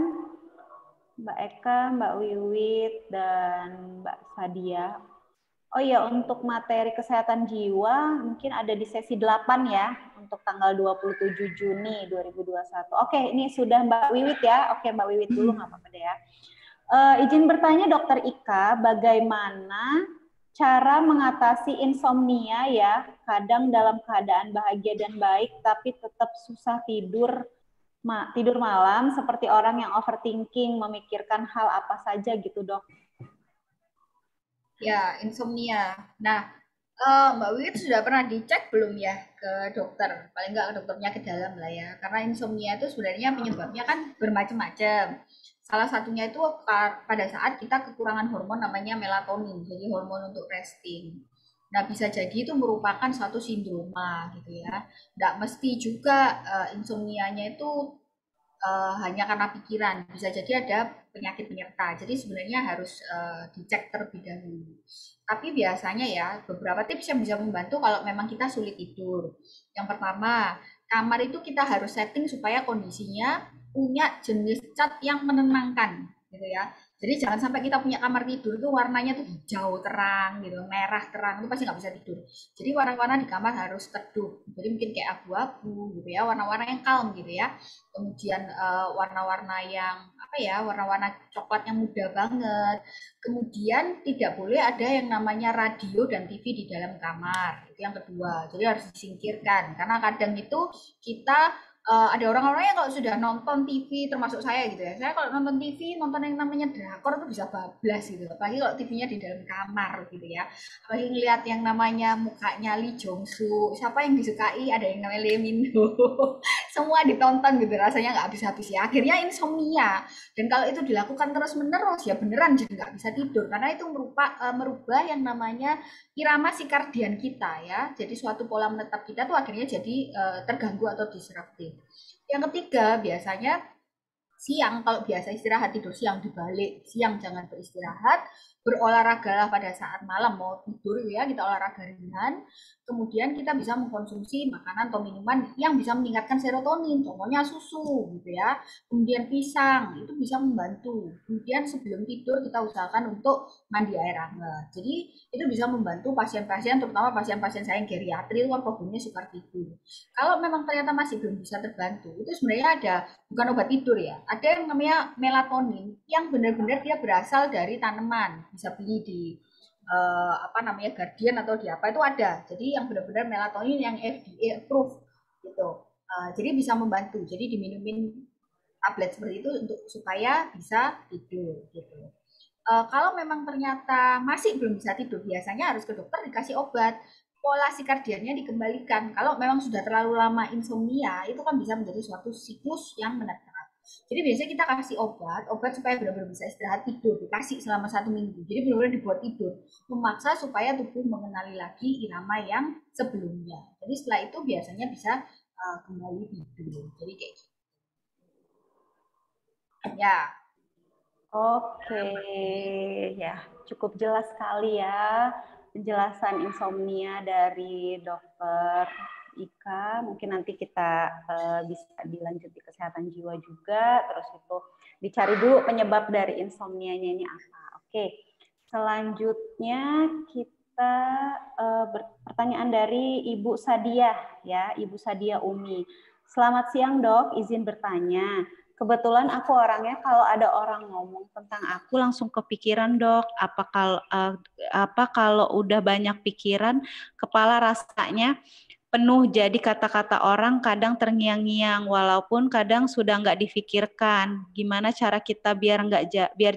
Speaker 2: Mbak Eka, Mbak Wiwit, dan Mbak Sadia. Oh iya, untuk materi kesehatan jiwa mungkin ada di sesi 8 ya, untuk tanggal 27 Juni 2021. Oke, ini sudah Mbak Wiwit ya. Oke, Mbak Wiwit dulu, nggak apa-apa deh ya. Izin bertanya Dokter Ika, bagaimana cara mengatasi insomnia ya, kadang dalam keadaan bahagia dan baik, tapi tetap susah tidur malam, seperti orang yang overthinking, memikirkan hal apa saja gitu dok.
Speaker 3: Ya, insomnia. Nah, Mbak Wiwit sudah pernah dicek belum ya ke dokter? Paling nggak ke dokter penyakit dalam lah ya. Karena insomnia itu sebenarnya penyebabnya kan bermacam-macam. Salah satunya itu pada saat kita kekurangan hormon namanya melatonin, jadi hormon untuk resting. Nah, bisa jadi itu merupakan suatu sindroma gitu ya. Nggak mesti juga insomnianya itu hanya karena pikiran, bisa jadi ada penyakit penyerta. Jadi sebenarnya harus dicek terlebih dahulu. Tapi biasanya ya beberapa tips yang bisa membantu kalau memang kita sulit tidur. Yang pertama, kamar itu kita harus setting supaya kondisinya punya jenis cat yang menenangkan, gitu ya. Jadi jangan sampai kita punya kamar tidur itu warnanya tuh hijau terang gitu, merah terang, itu pasti nggak bisa tidur. Jadi warna-warna di kamar harus teduh. Jadi mungkin kayak abu-abu gitu ya, warna-warna yang calm gitu ya. Kemudian warna-warna yang apa ya, warna-warna coklat yang muda banget. Kemudian tidak boleh ada yang namanya radio dan TV di dalam kamar. Itu yang kedua. Jadi harus disingkirkan karena kadang itu kita ada orang-orang yang kalau sudah nonton TV, termasuk saya gitu ya. Saya kalau nonton TV, nonton yang namanya drakor itu bisa bablas gitu. Apalagi kalau TV-nya di dalam kamar gitu ya. Apalagi ngeliat yang namanya mukanya Lee Jong Suk, siapa yang disukai, ada yang namanya Lee Min Ho. Semua ditonton gitu, rasanya nggak habis-habis ya. Akhirnya insomnia. Dan kalau itu dilakukan terus-menerus, ya beneran jadi nggak bisa tidur. Karena itu merubah yang namanya irama sikardian kita ya. Jadi suatu pola menetap kita tuh akhirnya jadi terganggu atau disruptif. Yang ketiga biasanya siang, kalau biasa istirahat tidur siang, dibalik siang jangan beristirahat, berolahragalah pada saat malam mau tidur ya, kita olahraga ringan. Kemudian kita bisa mengkonsumsi makanan atau minuman yang bisa meningkatkan serotonin, contohnya susu gitu ya. Kemudian pisang itu bisa membantu. Kemudian sebelum tidur kita usahakan untuk mandi air hangat. Jadi itu bisa membantu pasien-pasien, terutama pasien-pasien saya yang geriatri itu kan problemnya sukar tidur. Kalau memang ternyata masih belum bisa terbantu, itu sebenarnya ada, bukan obat tidur ya, ada yang namanya melatonin yang benar-benar dia berasal dari tanaman, bisa beli di apa namanya Guardian atau di apa itu ada. Jadi yang benar-benar melatonin yang FDA approved gitu. Jadi bisa membantu. Jadi diminumin tablet seperti itu untuk supaya bisa tidur gitu. Kalau memang ternyata masih belum bisa tidur, biasanya harus ke dokter dikasih obat. Pola sikardiannya dikembalikan. Kalau memang sudah terlalu lama insomnia, itu kan bisa menjadi suatu siklus yang menetap. Jadi biasanya kita kasih obat supaya benar-benar bisa istirahat tidur, dikasih selama 1 minggu. Jadi benar-benar dibuat tidur, memaksa supaya tubuh mengenali lagi irama yang sebelumnya. Jadi setelah itu biasanya bisa kembali tidur. Jadi kayak gitu. Ya.
Speaker 2: Oke, ya cukup jelas sekali ya penjelasan insomnia dari dokter Ika. Mungkin nanti kita bisa dilanjut di kesehatan jiwa juga. Terus itu dicari dulu penyebab dari insomnia-nya ini apa. Oke, selanjutnya kita pertanyaan dari Ibu Sadia ya, Ibu Sadia Umi. Selamat siang dok, izin bertanya. Kebetulan aku orangnya kalau ada orang ngomong tentang aku langsung kepikiran dok. Apa kalau udah banyak pikiran, kepala rasanya penuh jadi kata-kata orang kadang terngiang-ngiang walaupun kadang sudah nggak difikirkan. Gimana cara kita biar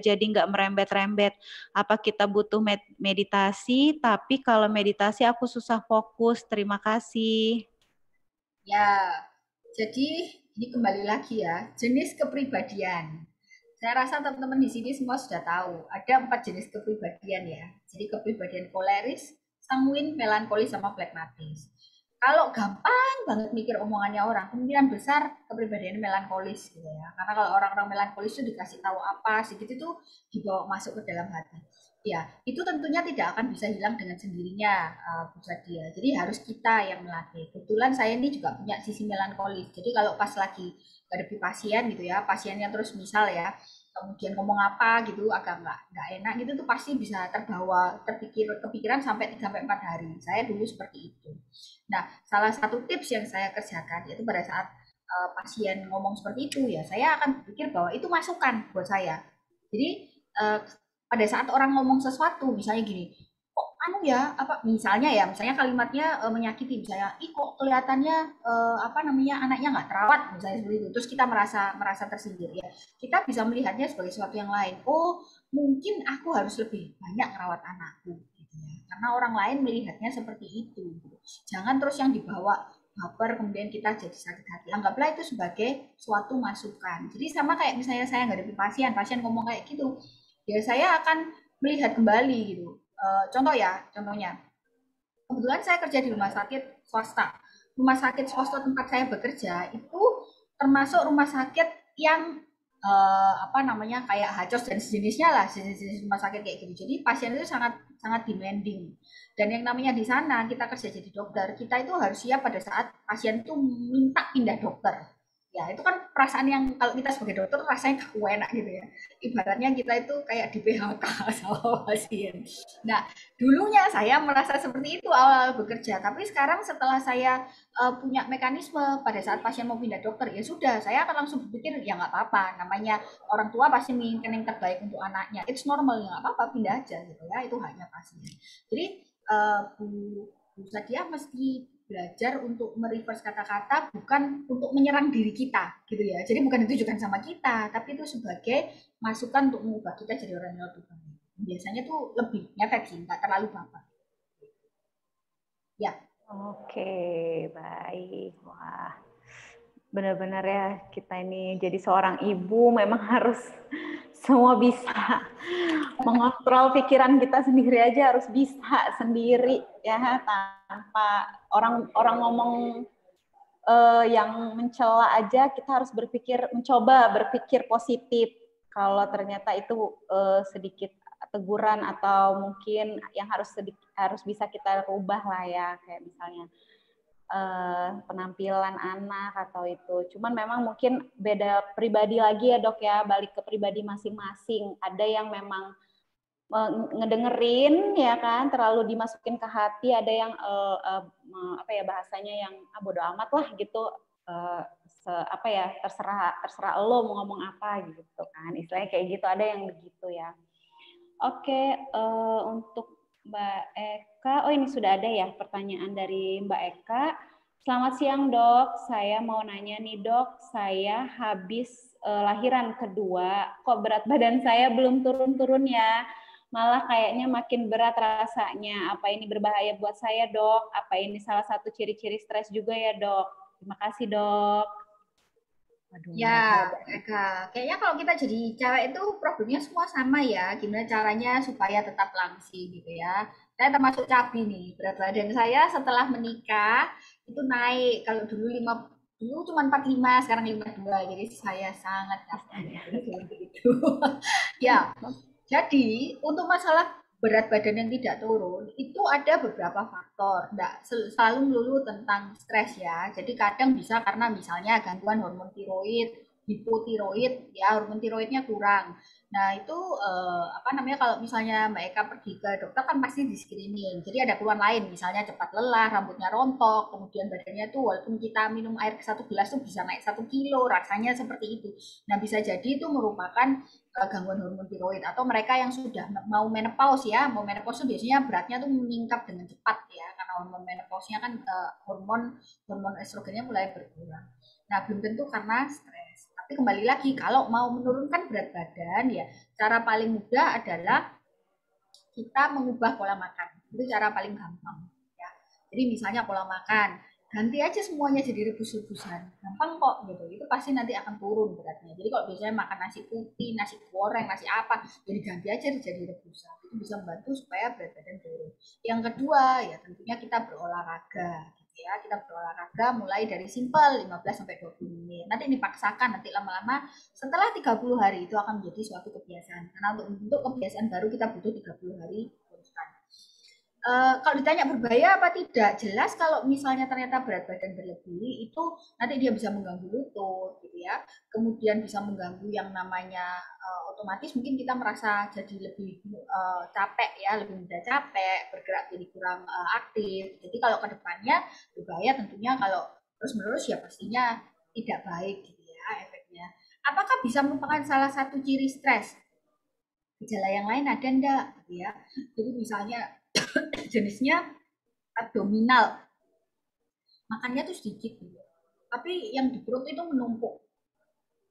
Speaker 2: jadi nggak merembet-rembet? Apa kita butuh meditasi? Tapi kalau meditasi aku susah fokus. Terima kasih.
Speaker 3: Ya, jadi ini kembali lagi ya, jenis kepribadian. Saya rasa teman-teman di sini semua sudah tahu, ada 4 jenis kepribadian ya. Jadi kepribadian koleris, sanguin, melankolis, sama flekmatis. Kalau gampang banget mikir omongannya orang, kemungkinan besar kepribadian melankolis gitu ya. Karena kalau orang-orang melankolis itu dikasih tahu apa sedikit itu dibawa masuk ke dalam hati. Ya, itu tentunya tidak akan bisa hilang dengan sendirinya, Bu Sadia. Jadi harus kita yang melatih. Kebetulan saya ini juga punya sisi melankolis. Jadi kalau pas lagi hadapi pasien gitu ya, pasiennya terus misal ya, kemudian ngomong apa gitu agak nggak enak gitu tuh pasti bisa terbawa kepikiran sampai 3-4 hari. Saya dulu seperti itu. Nah, salah satu tips yang saya kerjakan yaitu pada saat pasien ngomong seperti itu ya, saya akan berpikir bahwa itu masukan buat saya. Jadi pada saat orang ngomong sesuatu, misalnya gini, kok anu ya, apa misalnya kalimatnya menyakiti, misalnya, ih kok kelihatannya apa namanya anaknya nggak terawat, misalnya seperti itu. Terus kita merasa tersindir ya. Kita bisa melihatnya sebagai sesuatu yang lain. Oh, mungkin aku harus lebih banyak merawat anakku, gitu ya. Karena orang lain melihatnya seperti itu. Gitu. Jangan terus yang dibawa baper kemudian kita jadi sakit hati. Anggaplah itu sebagai suatu masukan. Jadi sama kayak misalnya saya nggak ada pasien ngomong kayak gitu, ya saya akan melihat kembali gitu. Contohnya, kebetulan saya kerja di rumah sakit swasta. Rumah sakit swasta tempat saya bekerja itu termasuk rumah sakit yang kayak Hacos dan sejenisnya lah, jenis rumah sakit kayak gitu. Jadi pasien itu sangat sangat demanding. Dan yang namanya di sana kita kerja jadi dokter, kita itu harus siap pada saat pasien itu minta pindah dokter. Ya, itu kan perasaan yang kalau kita sebagai dokter rasanya gak enak gitu ya. Ibaratnya kita itu kayak di PHK sama pasien. Nah, dulunya saya merasa seperti itu awal bekerja, tapi sekarang setelah saya punya mekanisme pada saat pasien mau pindah dokter, ya sudah, saya akan langsung berpikir, ya nggak apa-apa, namanya orang tua pasti menginginkan yang terbaik untuk anaknya, it's normal, ya nggak apa-apa, pindah aja gitu ya, itu haknya pasien. Jadi Bu Sadia mesti belajar untuk mereverse kata-kata, bukan untuk menyerang diri kita gitu ya. Jadi bukan ditujukan sama kita, tapi itu sebagai masukan untuk mengubah kita jadi orang yang lebih baik. Biasanya tuh lebih ngefek sih, nggak terlalu bapak. Ya.
Speaker 2: Oke, baik. Wah, benar-benar ya kita ini jadi seorang ibu memang harus semua bisa mengontrol pikiran kita sendiri aja, harus bisa sendiri ya, tanpa orang ngomong yang mencela aja kita harus mencoba berpikir positif. Kalau ternyata itu sedikit teguran atau mungkin yang harus bisa kita rubah lah ya, kayak misalnya penampilan anak atau itu. Cuman memang mungkin beda pribadi lagi ya dok ya, balik ke pribadi masing-masing. Ada yang memang ngedengerin ya kan, terlalu dimasukin ke hati, ada yang bahasanya yang bodo amat lah gitu, terserah lo mau ngomong apa gitu kan, istilahnya kayak gitu, ada yang begitu ya. Oke, untuk Mbak Eka, oh ini sudah ada ya pertanyaan dari Mbak Eka. Selamat siang dok, saya mau nanya nih dok, saya habis lahiran kedua, kok berat badan saya belum turun-turun ya, malah kayaknya makin berat rasanya. Apa ini berbahaya buat saya dok? Apa ini salah satu ciri-ciri stres juga ya dok? Terima kasih dok.
Speaker 3: Aduh, ya, Eka. Kayaknya kalau kita jadi cewek itu problemnya semua sama ya. Gimana caranya supaya tetap langsing gitu ya. Saya termasuk cabi nih. Berat badan saya setelah menikah itu naik. Kalau dulu cuma 45, sekarang 52. Jadi saya sangat cabi. Ya, jadi untuk masalah berat badan yang tidak turun, itu ada beberapa faktor, tidak selalu melulu tentang stres ya. Jadi kadang bisa karena misalnya gangguan hormon tiroid, hipotiroid, ya hormon tiroidnya kurang. Nah itu apa namanya, kalau misalnya Mbak Eka pergi ke dokter kan pasti di screening. Jadi ada keluhan lain, misalnya cepat lelah, rambutnya rontok, kemudian badannya tuh walaupun kita minum air 1 gelas tuh bisa naik 1 kilo, rasanya seperti itu. Nah bisa jadi itu merupakan gangguan hormon tiroid, atau mereka yang sudah mau menopause ya, mau menopause itu biasanya beratnya tuh meningkat dengan cepat ya, karena hormon menopause-nya kan hormon estrogennya mulai berkurang. Nah belum tentu karena stres. Tapi kembali lagi, kalau mau menurunkan berat badan ya, cara paling mudah adalah kita mengubah pola makan. Itu cara paling gampang ya. Jadi misalnya pola makan, ganti aja semuanya jadi rebus-rebusan, gampang kok gitu. Itu pasti nanti akan turun beratnya. Jadi kalau biasanya makan nasi putih, nasi goreng, nasi apa, jadi ganti aja jadi rebusan. Itu bisa membantu supaya berat badan turun. Yang kedua ya tentunya kita berolahraga. Ya, kita berolahraga mulai dari simpel 15-20 menit. Nanti dipaksakan, nanti lama-lama setelah 30 hari itu akan menjadi suatu kebiasaan. Karena untuk kebiasaan baru kita butuh 30 hari konstan. Kalau ditanya berbahaya apa tidak, jelas kalau misalnya ternyata berat badan berlebih itu nanti dia bisa mengganggu lutut gitu ya, kemudian bisa mengganggu yang namanya otomatis mungkin kita merasa jadi lebih capek ya, lebih mudah capek, bergerak jadi kurang aktif. Jadi kalau kedepannya berbahaya tentunya kalau terus-menerus ya pastinya tidak baik gitu ya efeknya. Apakah bisa merupakan salah satu ciri stres? Gejala yang lain ada enggak gitu ya. Jadi misalnya jenisnya abdominal, makannya tuh sedikit gitu, tapi yang di perut itu menumpuk,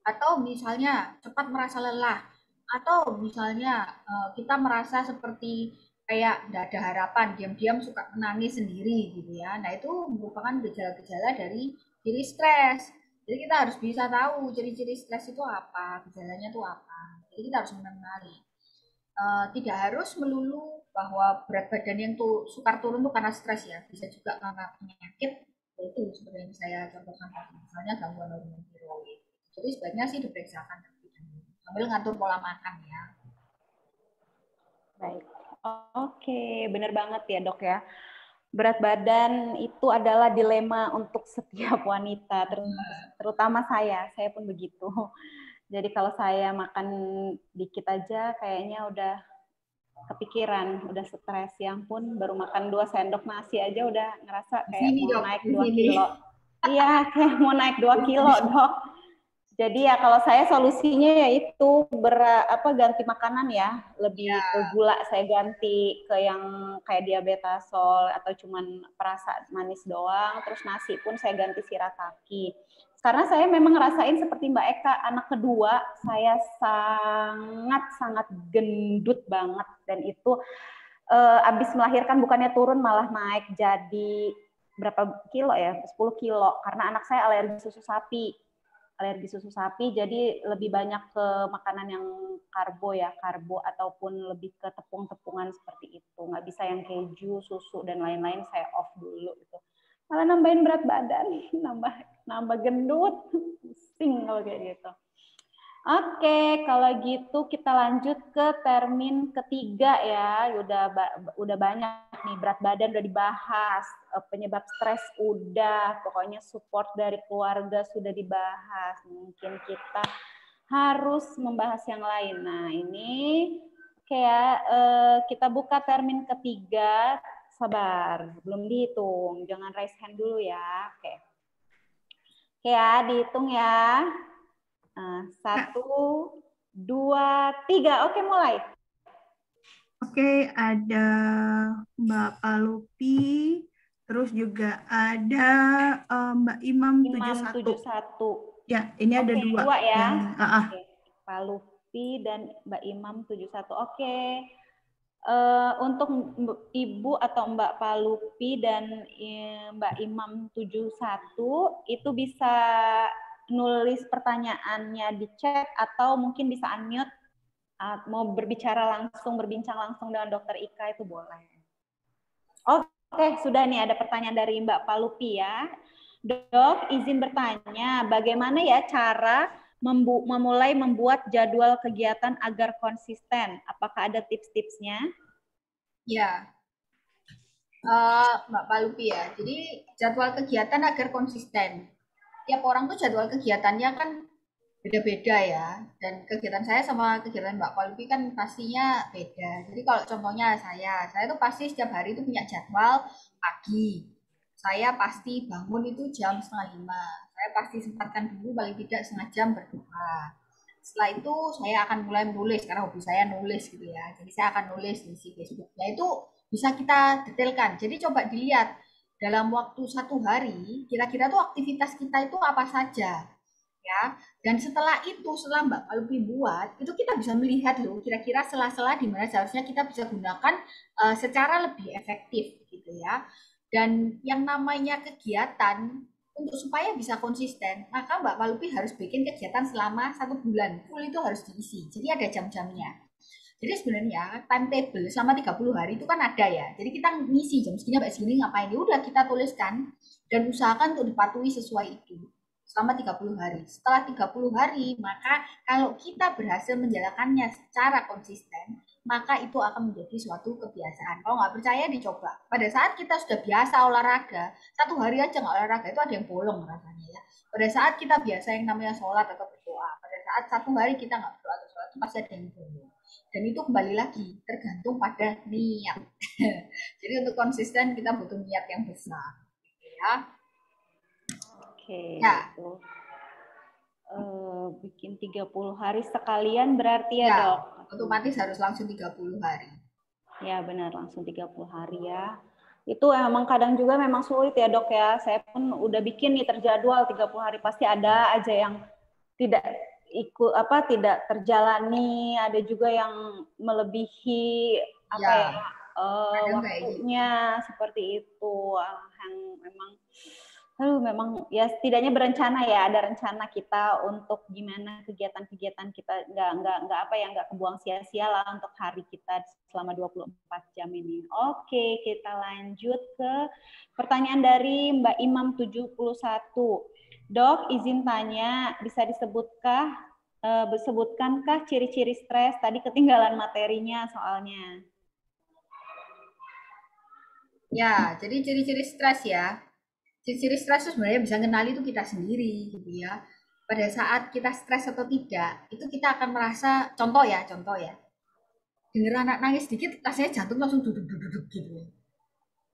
Speaker 3: atau misalnya cepat merasa lelah, atau misalnya kita merasa seperti kayak tidak ada harapan, diam-diam suka menangis sendiri gitu ya. Nah itu merupakan gejala-gejala dari ciri stres. Jadi kita harus bisa tahu ciri-ciri stres itu apa, gejalanya itu apa. Jadi kita harus mengenali. Tidak harus melulu bahwa berat badan yang sukar turun itu karena stres ya, bisa juga karena penyakit, yaitu seperti yang saya contohkan tadi, misalnya gangguan hormon tiroid. Jadi sebaiknya sih diperiksakan sambil ngatur pola makan ya.
Speaker 2: Baik, oke, benar banget ya dok ya. Berat badan itu adalah dilema untuk setiap wanita, terutama saya pun begitu. Jadi kalau saya makan dikit aja kayaknya udah kepikiran, udah stres. Ya ampun, baru makan 2 sendok nasi aja udah ngerasa kayak mau naik 2 kilo. Iya, kayak mau naik 2 kilo, dok. Jadi ya kalau saya solusinya yaitu ganti makanan ya, lebih ke gula saya ganti ke yang kayak diabetasol atau cuman perasa manis doang, terus nasi pun saya ganti shirataki. Karena saya memang ngerasain seperti Mbak Eka, anak kedua saya sangat gendut banget, dan itu abis melahirkan bukannya turun malah naik jadi berapa kilo ya, 10 kilo, karena anak saya alergi susu sapi, jadi lebih banyak ke makanan yang karbo ataupun lebih ke tepung-tepungan seperti itu, nggak bisa yang keju, susu dan lain-lain, saya off dulu gitu. Malah nambahin berat badan, nambah gendut, pusing kalau kayak gitu. Oke, kalau gitu kita lanjut ke termin ketiga ya. Udah banyak nih, berat badan udah dibahas, penyebab stres udah, pokoknya support dari keluarga sudah dibahas. Mungkin kita harus membahas yang lain. Nah, ini kayak kita buka termin ketiga. Sabar, belum dihitung. Jangan raise hand dulu ya. Oke ya, dihitung ya. 1, 2, 3. Oke, mulai.
Speaker 1: Oke, ada Mbak Palupi, terus juga ada Mbak Imam 71. Ya, ini ada dua
Speaker 2: ya. Oke. Palupi dan Mbak Imam 71. Oke. Untuk Ibu atau Mbak Palupi dan Mbak Imam 71 itu bisa nulis pertanyaannya di chat atau mungkin bisa unmute, mau berbincang langsung dengan Dokter Ika itu boleh. Oke, sudah nih ada pertanyaan dari Mbak Palupi ya. Dok, izin bertanya, bagaimana ya cara memulai membuat jadwal kegiatan agar konsisten? Apakah ada tips-tipsnya?
Speaker 3: Ya, Mbak Palupi ya. Jadi jadwal kegiatan agar konsisten. Tiap orang tuh jadwal kegiatannya kan beda-beda ya. Dan kegiatan saya sama kegiatan Mbak Palupi kan pastinya beda. Jadi kalau contohnya saya tuh pasti setiap hari itu punya jadwal pagi. Saya pasti bangun itu jam 4:30. Saya pasti sempatkan dulu paling tidak setengah jam berdoa. Setelah itu saya akan mulai menulis karena hobi saya nulis gitu ya. Jadi saya akan nulis di Facebook. Nah itu bisa kita detailkan. Jadi coba dilihat dalam waktu 1 hari kira-kira tuh aktivitas kita itu apa saja ya. Dan setelah itu setelah Mbak Palupi buat itu kita bisa melihat loh kira-kira sela-sela di mana seharusnya kita bisa gunakan secara lebih efektif gitu ya. Dan yang namanya kegiatan untuk supaya bisa konsisten, maka Mbak Palupi harus bikin kegiatan selama 1 bulan. Full itu harus diisi. Jadi ada jam-jamnya. Jadi sebenarnya timetable selama 30 hari itu kan ada ya. Jadi kita ngisi jam segini sampai segini ngapain. Ya udah kita tuliskan dan usahakan untuk dipatuhi sesuai itu selama 30 hari. Setelah 30 hari, maka kalau kita berhasil menjalankannya secara konsisten, maka itu akan menjadi suatu kebiasaan. Kalau nggak percaya dicoba. Pada saat kita sudah biasa olahraga, 1 hari aja nggak olahraga itu ada yang bolong rasanya ya. Pada saat kita biasa yang namanya sholat atau berdoa, pada saat 1 hari kita nggak berdoa atau sholat itu pasti ada yang bolong. Dan itu kembali lagi tergantung pada niat. Jadi untuk konsisten kita butuh niat yang besar, gitu ya.
Speaker 2: Oke,
Speaker 3: Ya.
Speaker 2: itu. Bikin 30 hari sekalian berarti ya, Dok?
Speaker 3: Otomatis harus langsung 30 hari.
Speaker 2: Ya, benar, langsung 30 hari ya. Itu emang kadang juga memang sulit ya, Dok ya. Saya pun udah bikin nih terjadwal 30 hari, pasti ada aja yang tidak tidak terjalani, ada juga yang melebihi waktunya seperti itu. Yang memang ya setidaknya berencana ya, ada rencana kita untuk gimana kegiatan-kegiatan kita nggak kebuang sia-sia lah untuk hari kita selama 24 jam ini. Oke, kita lanjut ke pertanyaan dari Mbak Imam 71. Dok, izin tanya, bisa disebutkankah ciri-ciri stres? Tadi ketinggalan materinya soalnya.
Speaker 3: Ya, jadi ciri-ciri stres ya. Ciri-ciri stres itu sebenarnya bisa kenali itu kita sendiri gitu ya. Pada saat kita stres atau tidak, itu kita akan merasa, contoh ya, denger anak nangis sedikit, rasanya jantung langsung duduk-duduk gitu.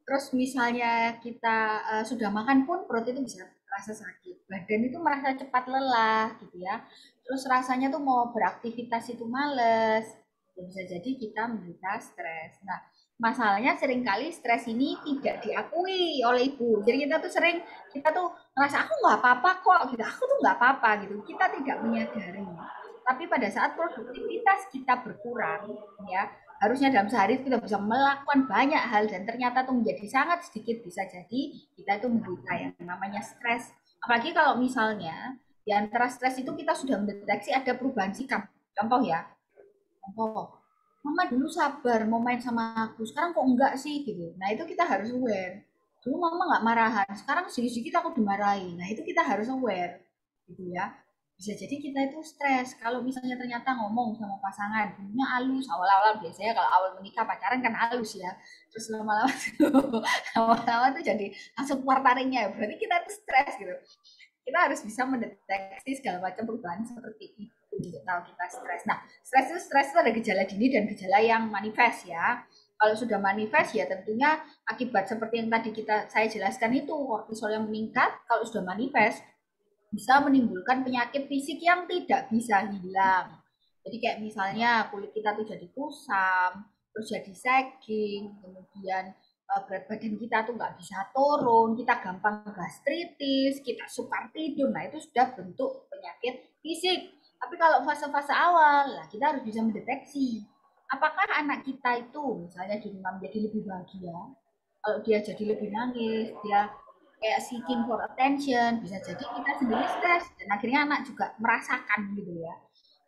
Speaker 3: Terus misalnya kita sudah makan pun perut itu bisa terasa sakit, badan itu merasa cepat lelah gitu ya. Terus rasanya tuh mau beraktivitas itu males, ya bisa jadi kita menderita stres. Nah, masalahnya seringkali stres ini tidak diakui oleh ibu. Jadi kita tuh merasa aku nggak apa-apa kok, gitu. Aku tuh nggak apa-apa gitu. Kita tidak menyadari. Tapi pada saat produktivitas kita berkurang, ya harusnya dalam sehari kita bisa melakukan banyak hal dan ternyata itu menjadi sangat sedikit, bisa jadi kita itu menderita yang namanya stres. Apalagi kalau misalnya di antara stres itu kita sudah mendeteksi ada perubahan sikap. Contoh ya, mama dulu sabar mau main sama aku, sekarang kok enggak sih gitu. Nah itu kita harus aware. Dulu mama nggak marahan, sekarang sedikit-sedikit aku dimarahin. Nah itu kita harus aware gitu ya. Bisa jadi kita itu stres kalau misalnya ternyata ngomong sama pasangan dulunya halus, awal-awal biasanya kalau awal menikah pacaran kan halus ya, terus lama-lama lama-lama tuh jadi langsung keluar taringnya, berarti kita itu stres gitu. Kita harus bisa mendeteksi segala macam perubahan seperti itu untuk tahu kita stres. Nah, stres itu ada gejala dini dan gejala yang manifest ya. Kalau sudah manifest ya tentunya akibat seperti yang tadi saya jelaskan itu, kortisol yang meningkat. Kalau sudah manifest bisa menimbulkan penyakit fisik yang tidak bisa hilang. Jadi kayak misalnya kulit kita tuh jadi kusam, terus jadi sagging, kemudian berat badan kita tuh nggak bisa turun, kita gampang gastritis, kita sukar tidur. Nah itu sudah bentuk penyakit fisik. Tapi kalau fase-fase awal, lah kita harus bisa mendeteksi apakah anak kita itu misalnya di rumah menjadi lebih bahagia, kalau dia jadi lebih nangis, dia kayak seeking for attention, bisa jadi kita sendiri stres dan akhirnya anak juga merasakan gitu ya.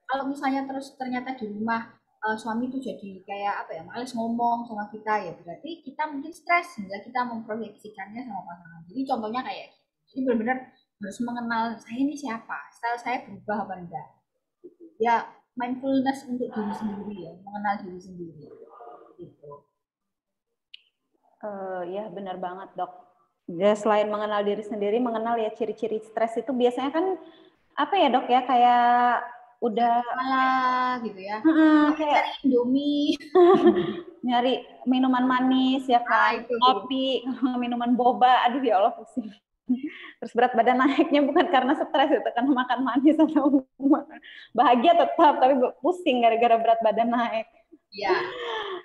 Speaker 3: Kalau misalnya terus ternyata di rumah suami tuh jadi kayak males ngomong sama kita, ya berarti kita mungkin stres sehingga kita memproyeksikannya sama pasangan. Jadi contohnya kayak gitu. Jadi benar-benar harus mengenal saya ini siapa, style saya berubah apa enggak. Ya mindfulness untuk diri sendiri ya, mengenal diri sendiri gitu.
Speaker 2: Ya benar banget dok. Ya, selain mengenal diri sendiri, mengenal ya ciri-ciri stres itu biasanya kan apa ya dok ya, kayak udah
Speaker 3: Malah gitu ya.
Speaker 2: kayak
Speaker 3: Cari Indomie.
Speaker 2: nyari minuman manis ya kan,
Speaker 3: itu
Speaker 2: kopi, minuman boba, aduh ya Allah pusing. Terus berat badan naiknya bukan karena stres, itu kan makan manis atau bahagia tetap, tapi pusing gara-gara berat badan naik.
Speaker 3: Ya.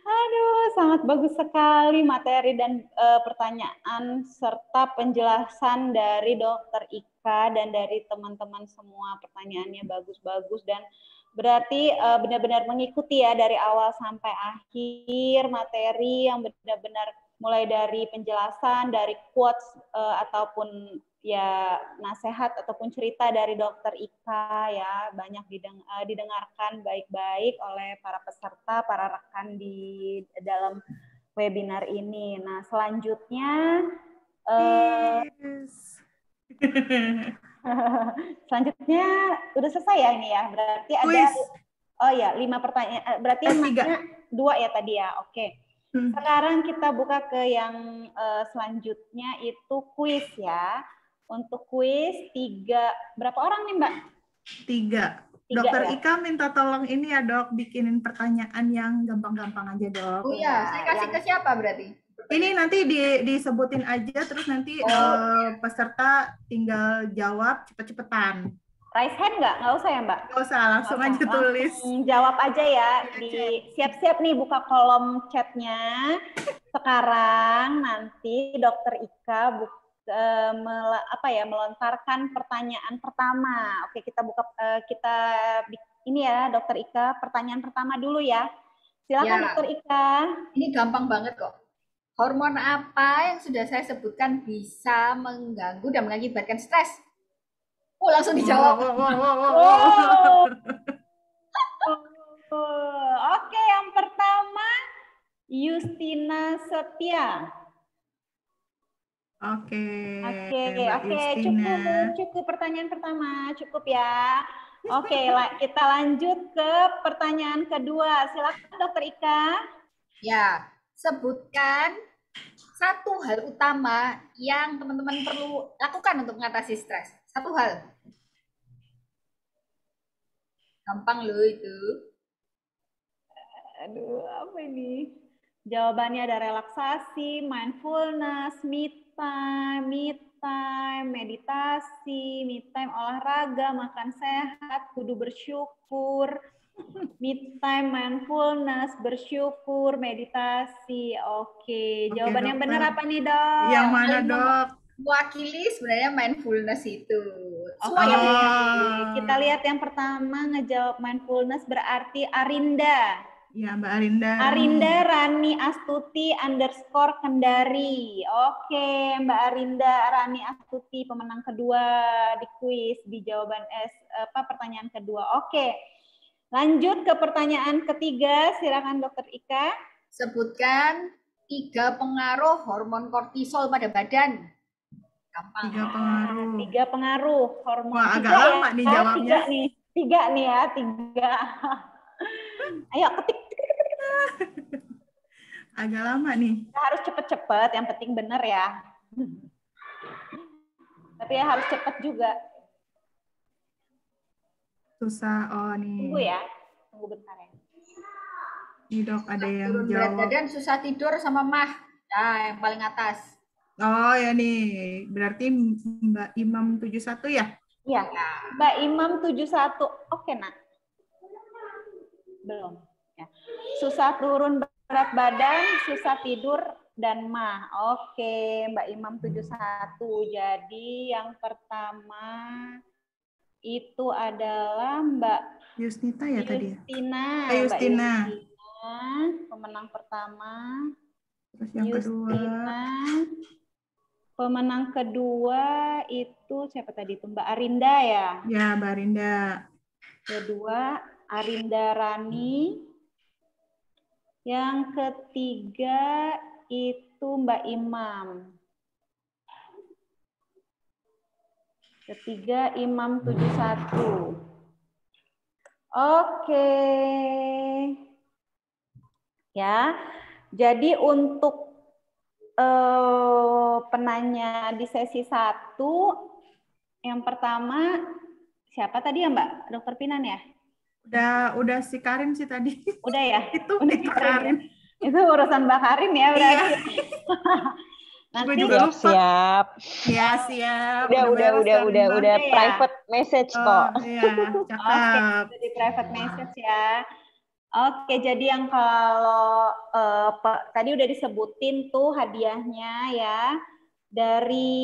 Speaker 2: Aduh, sangat bagus sekali materi dan pertanyaan serta penjelasan dari Dokter Ika dan dari teman-teman semua. Pertanyaannya bagus-bagus dan berarti benar-benar mengikuti ya dari awal sampai akhir materi yang benar-benar mulai dari penjelasan, dari quotes ataupun ya nasihat ataupun cerita dari Dokter Ika ya, banyak didengarkan baik-baik oleh para peserta, para rekan di dalam webinar ini. Nah, selanjutnya selanjutnya udah selesai ya ini ya. Berarti ada 5 pertanyaan. Berarti yang 2 ya tadi ya. Oke. Sekarang kita buka ke yang selanjutnya itu kuis ya. Untuk kuis 3, berapa orang nih Mbak?
Speaker 1: 3. Dokter ya? Ika minta tolong ini ya dok, bikinin pertanyaan yang gampang-gampang aja dok.
Speaker 3: Oh iya, saya kasih ke siapa berarti?
Speaker 1: Ini nanti disebutin aja, terus nanti peserta tinggal jawab cepet-cepetan.
Speaker 2: Raise hand nggak usah ya Mbak?
Speaker 1: Nggak usah, langsung aja tulis.
Speaker 2: Jawab aja ya, siap-siap nih buka kolom chatnya. Sekarang nanti Dokter Ika melontarkan pertanyaan pertama. Oke, kita buka ini ya Dokter Ika, pertanyaan pertama dulu ya. Silakan ya. Dokter Ika.
Speaker 3: Ini gampang banget kok. Hormon apa yang sudah saya sebutkan bisa mengganggu dan mengakibatkan stres? Oh, langsung dijawab.
Speaker 2: Oke, yang pertama Justina Setia.
Speaker 1: Oke,
Speaker 2: cukup pertanyaan pertama, cukup ya. Oke, kita lanjut ke pertanyaan kedua. Silakan Dokter Ika.
Speaker 3: Ya, sebutkan satu hal utama yang teman-teman perlu lakukan untuk mengatasi stres. Satu hal. Gampang loh itu.
Speaker 2: Aduh, apa ini? Jawabannya ada relaksasi, mindfulness, me time, meditasi, me time olahraga, makan sehat, kudu bersyukur, me time mindfulness, bersyukur, meditasi. Oke, jawaban yang benar apa nih dok?
Speaker 1: Yang mana dok?
Speaker 3: Mewakili sebenarnya mindfulness itu.
Speaker 2: Kita lihat yang pertama ngejawab mindfulness berarti Arinda.
Speaker 1: Ya, Mbak Arinda.
Speaker 2: Arinda Rani Astuti _Kendari. Oke, Mbak Arinda Rani Astuti pemenang kedua di kuis di jawaban pertanyaan kedua. Oke. Lanjut ke pertanyaan ketiga, silakan Dokter Ika.
Speaker 3: Sebutkan 3 pengaruh hormon kortisol pada badan. Gampang.
Speaker 1: 3 pengaruh
Speaker 2: hormon.
Speaker 1: Wah, agak lama nih jawabnya.
Speaker 2: 3 nih ya, 3. Ayo ketik.
Speaker 1: Agak lama nih.
Speaker 2: Harus cepet-cepet, yang penting bener ya. Tapi ya harus cepet juga.
Speaker 1: Susah, nih.
Speaker 2: Tunggu ya, tunggu bentar ya.
Speaker 1: Nih dok, ada yang
Speaker 3: jawab. Berat badan, susah tidur sama mah. Nah, yang paling atas.
Speaker 2: Oh
Speaker 1: ya nih, berarti Mbak Imam 71 ya?
Speaker 2: Iya, Mbak Imam 71. Oke nak. Belum. Ya. Susah turun berat badan, susah tidur, dan mah. Oke, Mbak Imam 71. Jadi yang pertama itu adalah Mbak
Speaker 1: Justina ya tadi ya?
Speaker 2: Justina. Pemenang pertama.
Speaker 1: Terus yang kedua.
Speaker 2: Pemenang kedua itu siapa tadi itu? Mbak Arinda ya?
Speaker 1: Ya, Mbak Arinda.
Speaker 2: Kedua Arinda Rani. Yang ketiga itu Mbak Imam. Ketiga Imam 71. Oke. Ya. Jadi untuk penanya di sesi 1, yang pertama siapa tadi ya Mbak? Dokter Pinan ya?
Speaker 1: Udah si Karin sih tadi.
Speaker 2: Udah ya?
Speaker 1: Itu
Speaker 2: Karin. Ya? Itu urusan Mbak Karin ya berarti.
Speaker 1: Iya.
Speaker 2: Nanti
Speaker 1: gue juga lupa.
Speaker 4: Siap.
Speaker 1: Ya, siap.
Speaker 4: Udah private message kok.
Speaker 1: Iya, cakep.
Speaker 2: Oke, di private message ya. Oke, jadi yang kalau tadi udah disebutin tuh hadiahnya ya. Dari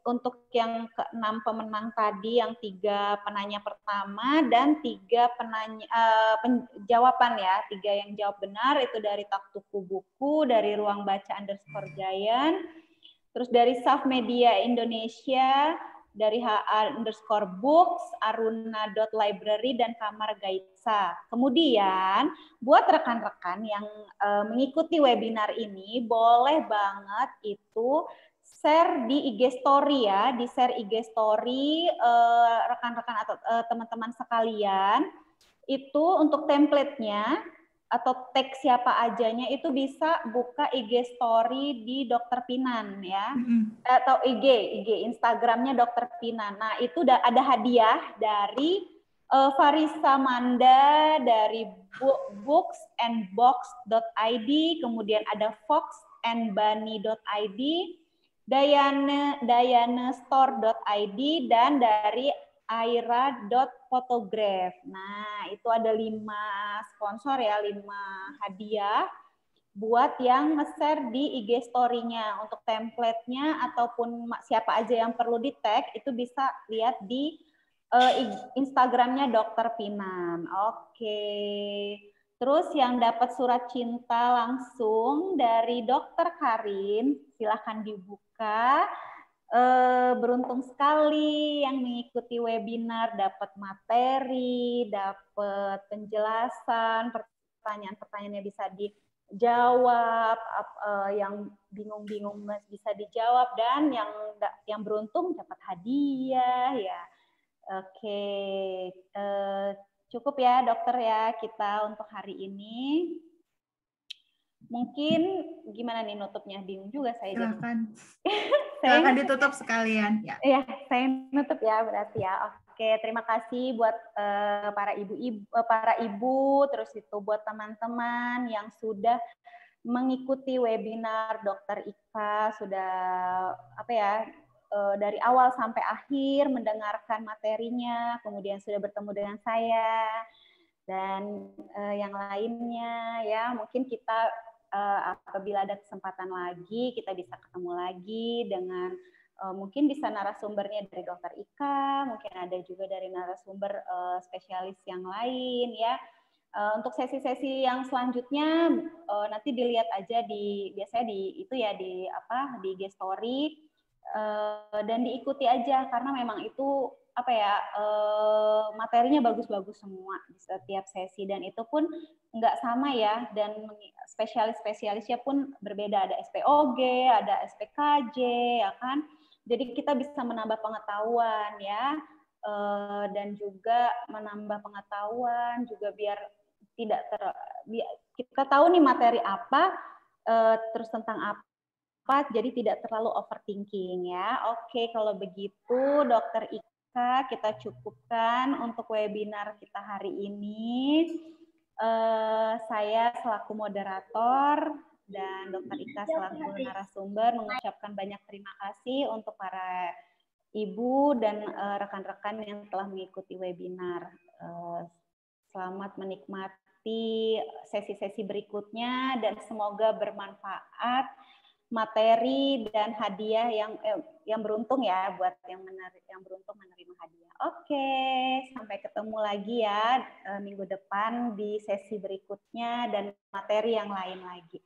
Speaker 2: untuk yang ke-6 pemenang tadi, yang 3 penanya pertama dan 3 penanya jawaban ya, 3 yang jawab benar itu dari Taktuku Buku, dari Ruang Baca _Giant, terus dari Saf Media Indonesia, dari HA_books, aruna.library, dan Kamar Gaitsa. Kemudian, buat rekan-rekan yang mengikuti webinar ini, boleh banget itu share di IG Story ya, di share IG Story rekan-rekan atau teman-teman sekalian, itu untuk template-nya, atau tag siapa ajanya itu bisa buka IG Story di Dokter Pinan ya, atau IG Instagramnya Dokter Pinan. Nah itu ada hadiah dari Farisa Manda dari booksandbox.id, kemudian ada foxandbunny.id, dayanestore.id, dan dari aira.photograph. Nah, itu ada 5 sponsor ya, 5 hadiah buat yang nge-share di IG story-nya. Untuk template-nya ataupun siapa aja yang perlu di-tag, itu bisa lihat di Instagram-nya Dokter Pinan. Oke. Terus yang dapat surat cinta langsung dari Dokter Karin, silahkan dibuka. Beruntung sekali yang mengikuti webinar, dapat materi, dapat penjelasan, pertanyaan-pertanyaannya bisa dijawab, yang bingung-bingung bisa dijawab, dan yang beruntung dapat hadiah ya. Oke, cukup ya dokter ya kita untuk hari ini. Mungkin gimana nih nutupnya, bingung juga saya.
Speaker 1: Silakan ditutup sekalian ya.
Speaker 2: Iya, saya nutup ya berarti ya. Oke, terima kasih buat para ibu, terus itu buat teman-teman yang sudah mengikuti webinar Dokter Ika, sudah dari awal sampai akhir mendengarkan materinya, kemudian sudah bertemu dengan saya dan yang lainnya ya. Mungkin kita apabila ada kesempatan lagi, kita bisa ketemu lagi dengan mungkin bisa narasumbernya dari Dokter Ika, mungkin ada juga dari narasumber spesialis yang lain ya. Untuk sesi-sesi yang selanjutnya nanti dilihat aja biasanya di IG Story, dan diikuti aja karena memang itu materinya bagus-bagus semua di setiap sesi, dan itu pun nggak sama ya, dan spesialis-spesialisnya pun berbeda, ada SPOG, ada SPKJ ya kan, jadi kita bisa menambah pengetahuan ya, dan juga menambah pengetahuan juga biar kita tahu nih materi apa, terus tentang apa, jadi tidak terlalu overthinking ya. Oke, kalau begitu Dokter Ika, kita cukupkan untuk webinar kita hari ini. Saya selaku moderator dan Dokter Ika selaku narasumber mengucapkan banyak terima kasih untuk para ibu dan rekan-rekan yang telah mengikuti webinar. Selamat menikmati sesi-sesi berikutnya dan semoga bermanfaat materi dan hadiah yang beruntung ya, buat yang beruntung menerima hadiah. Oke, sampai ketemu lagi ya minggu depan di sesi berikutnya dan materi yang lain lagi.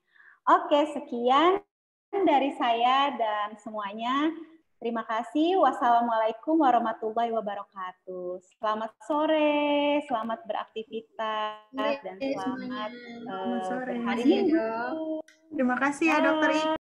Speaker 2: Oke, sekian dari saya dan semuanya. Terima kasih. Wassalamualaikum warahmatullahi wabarakatuh. Selamat sore, selamat beraktivitas, dan selamat berhari Minggu.
Speaker 1: Terima kasih ya Dokter Ika.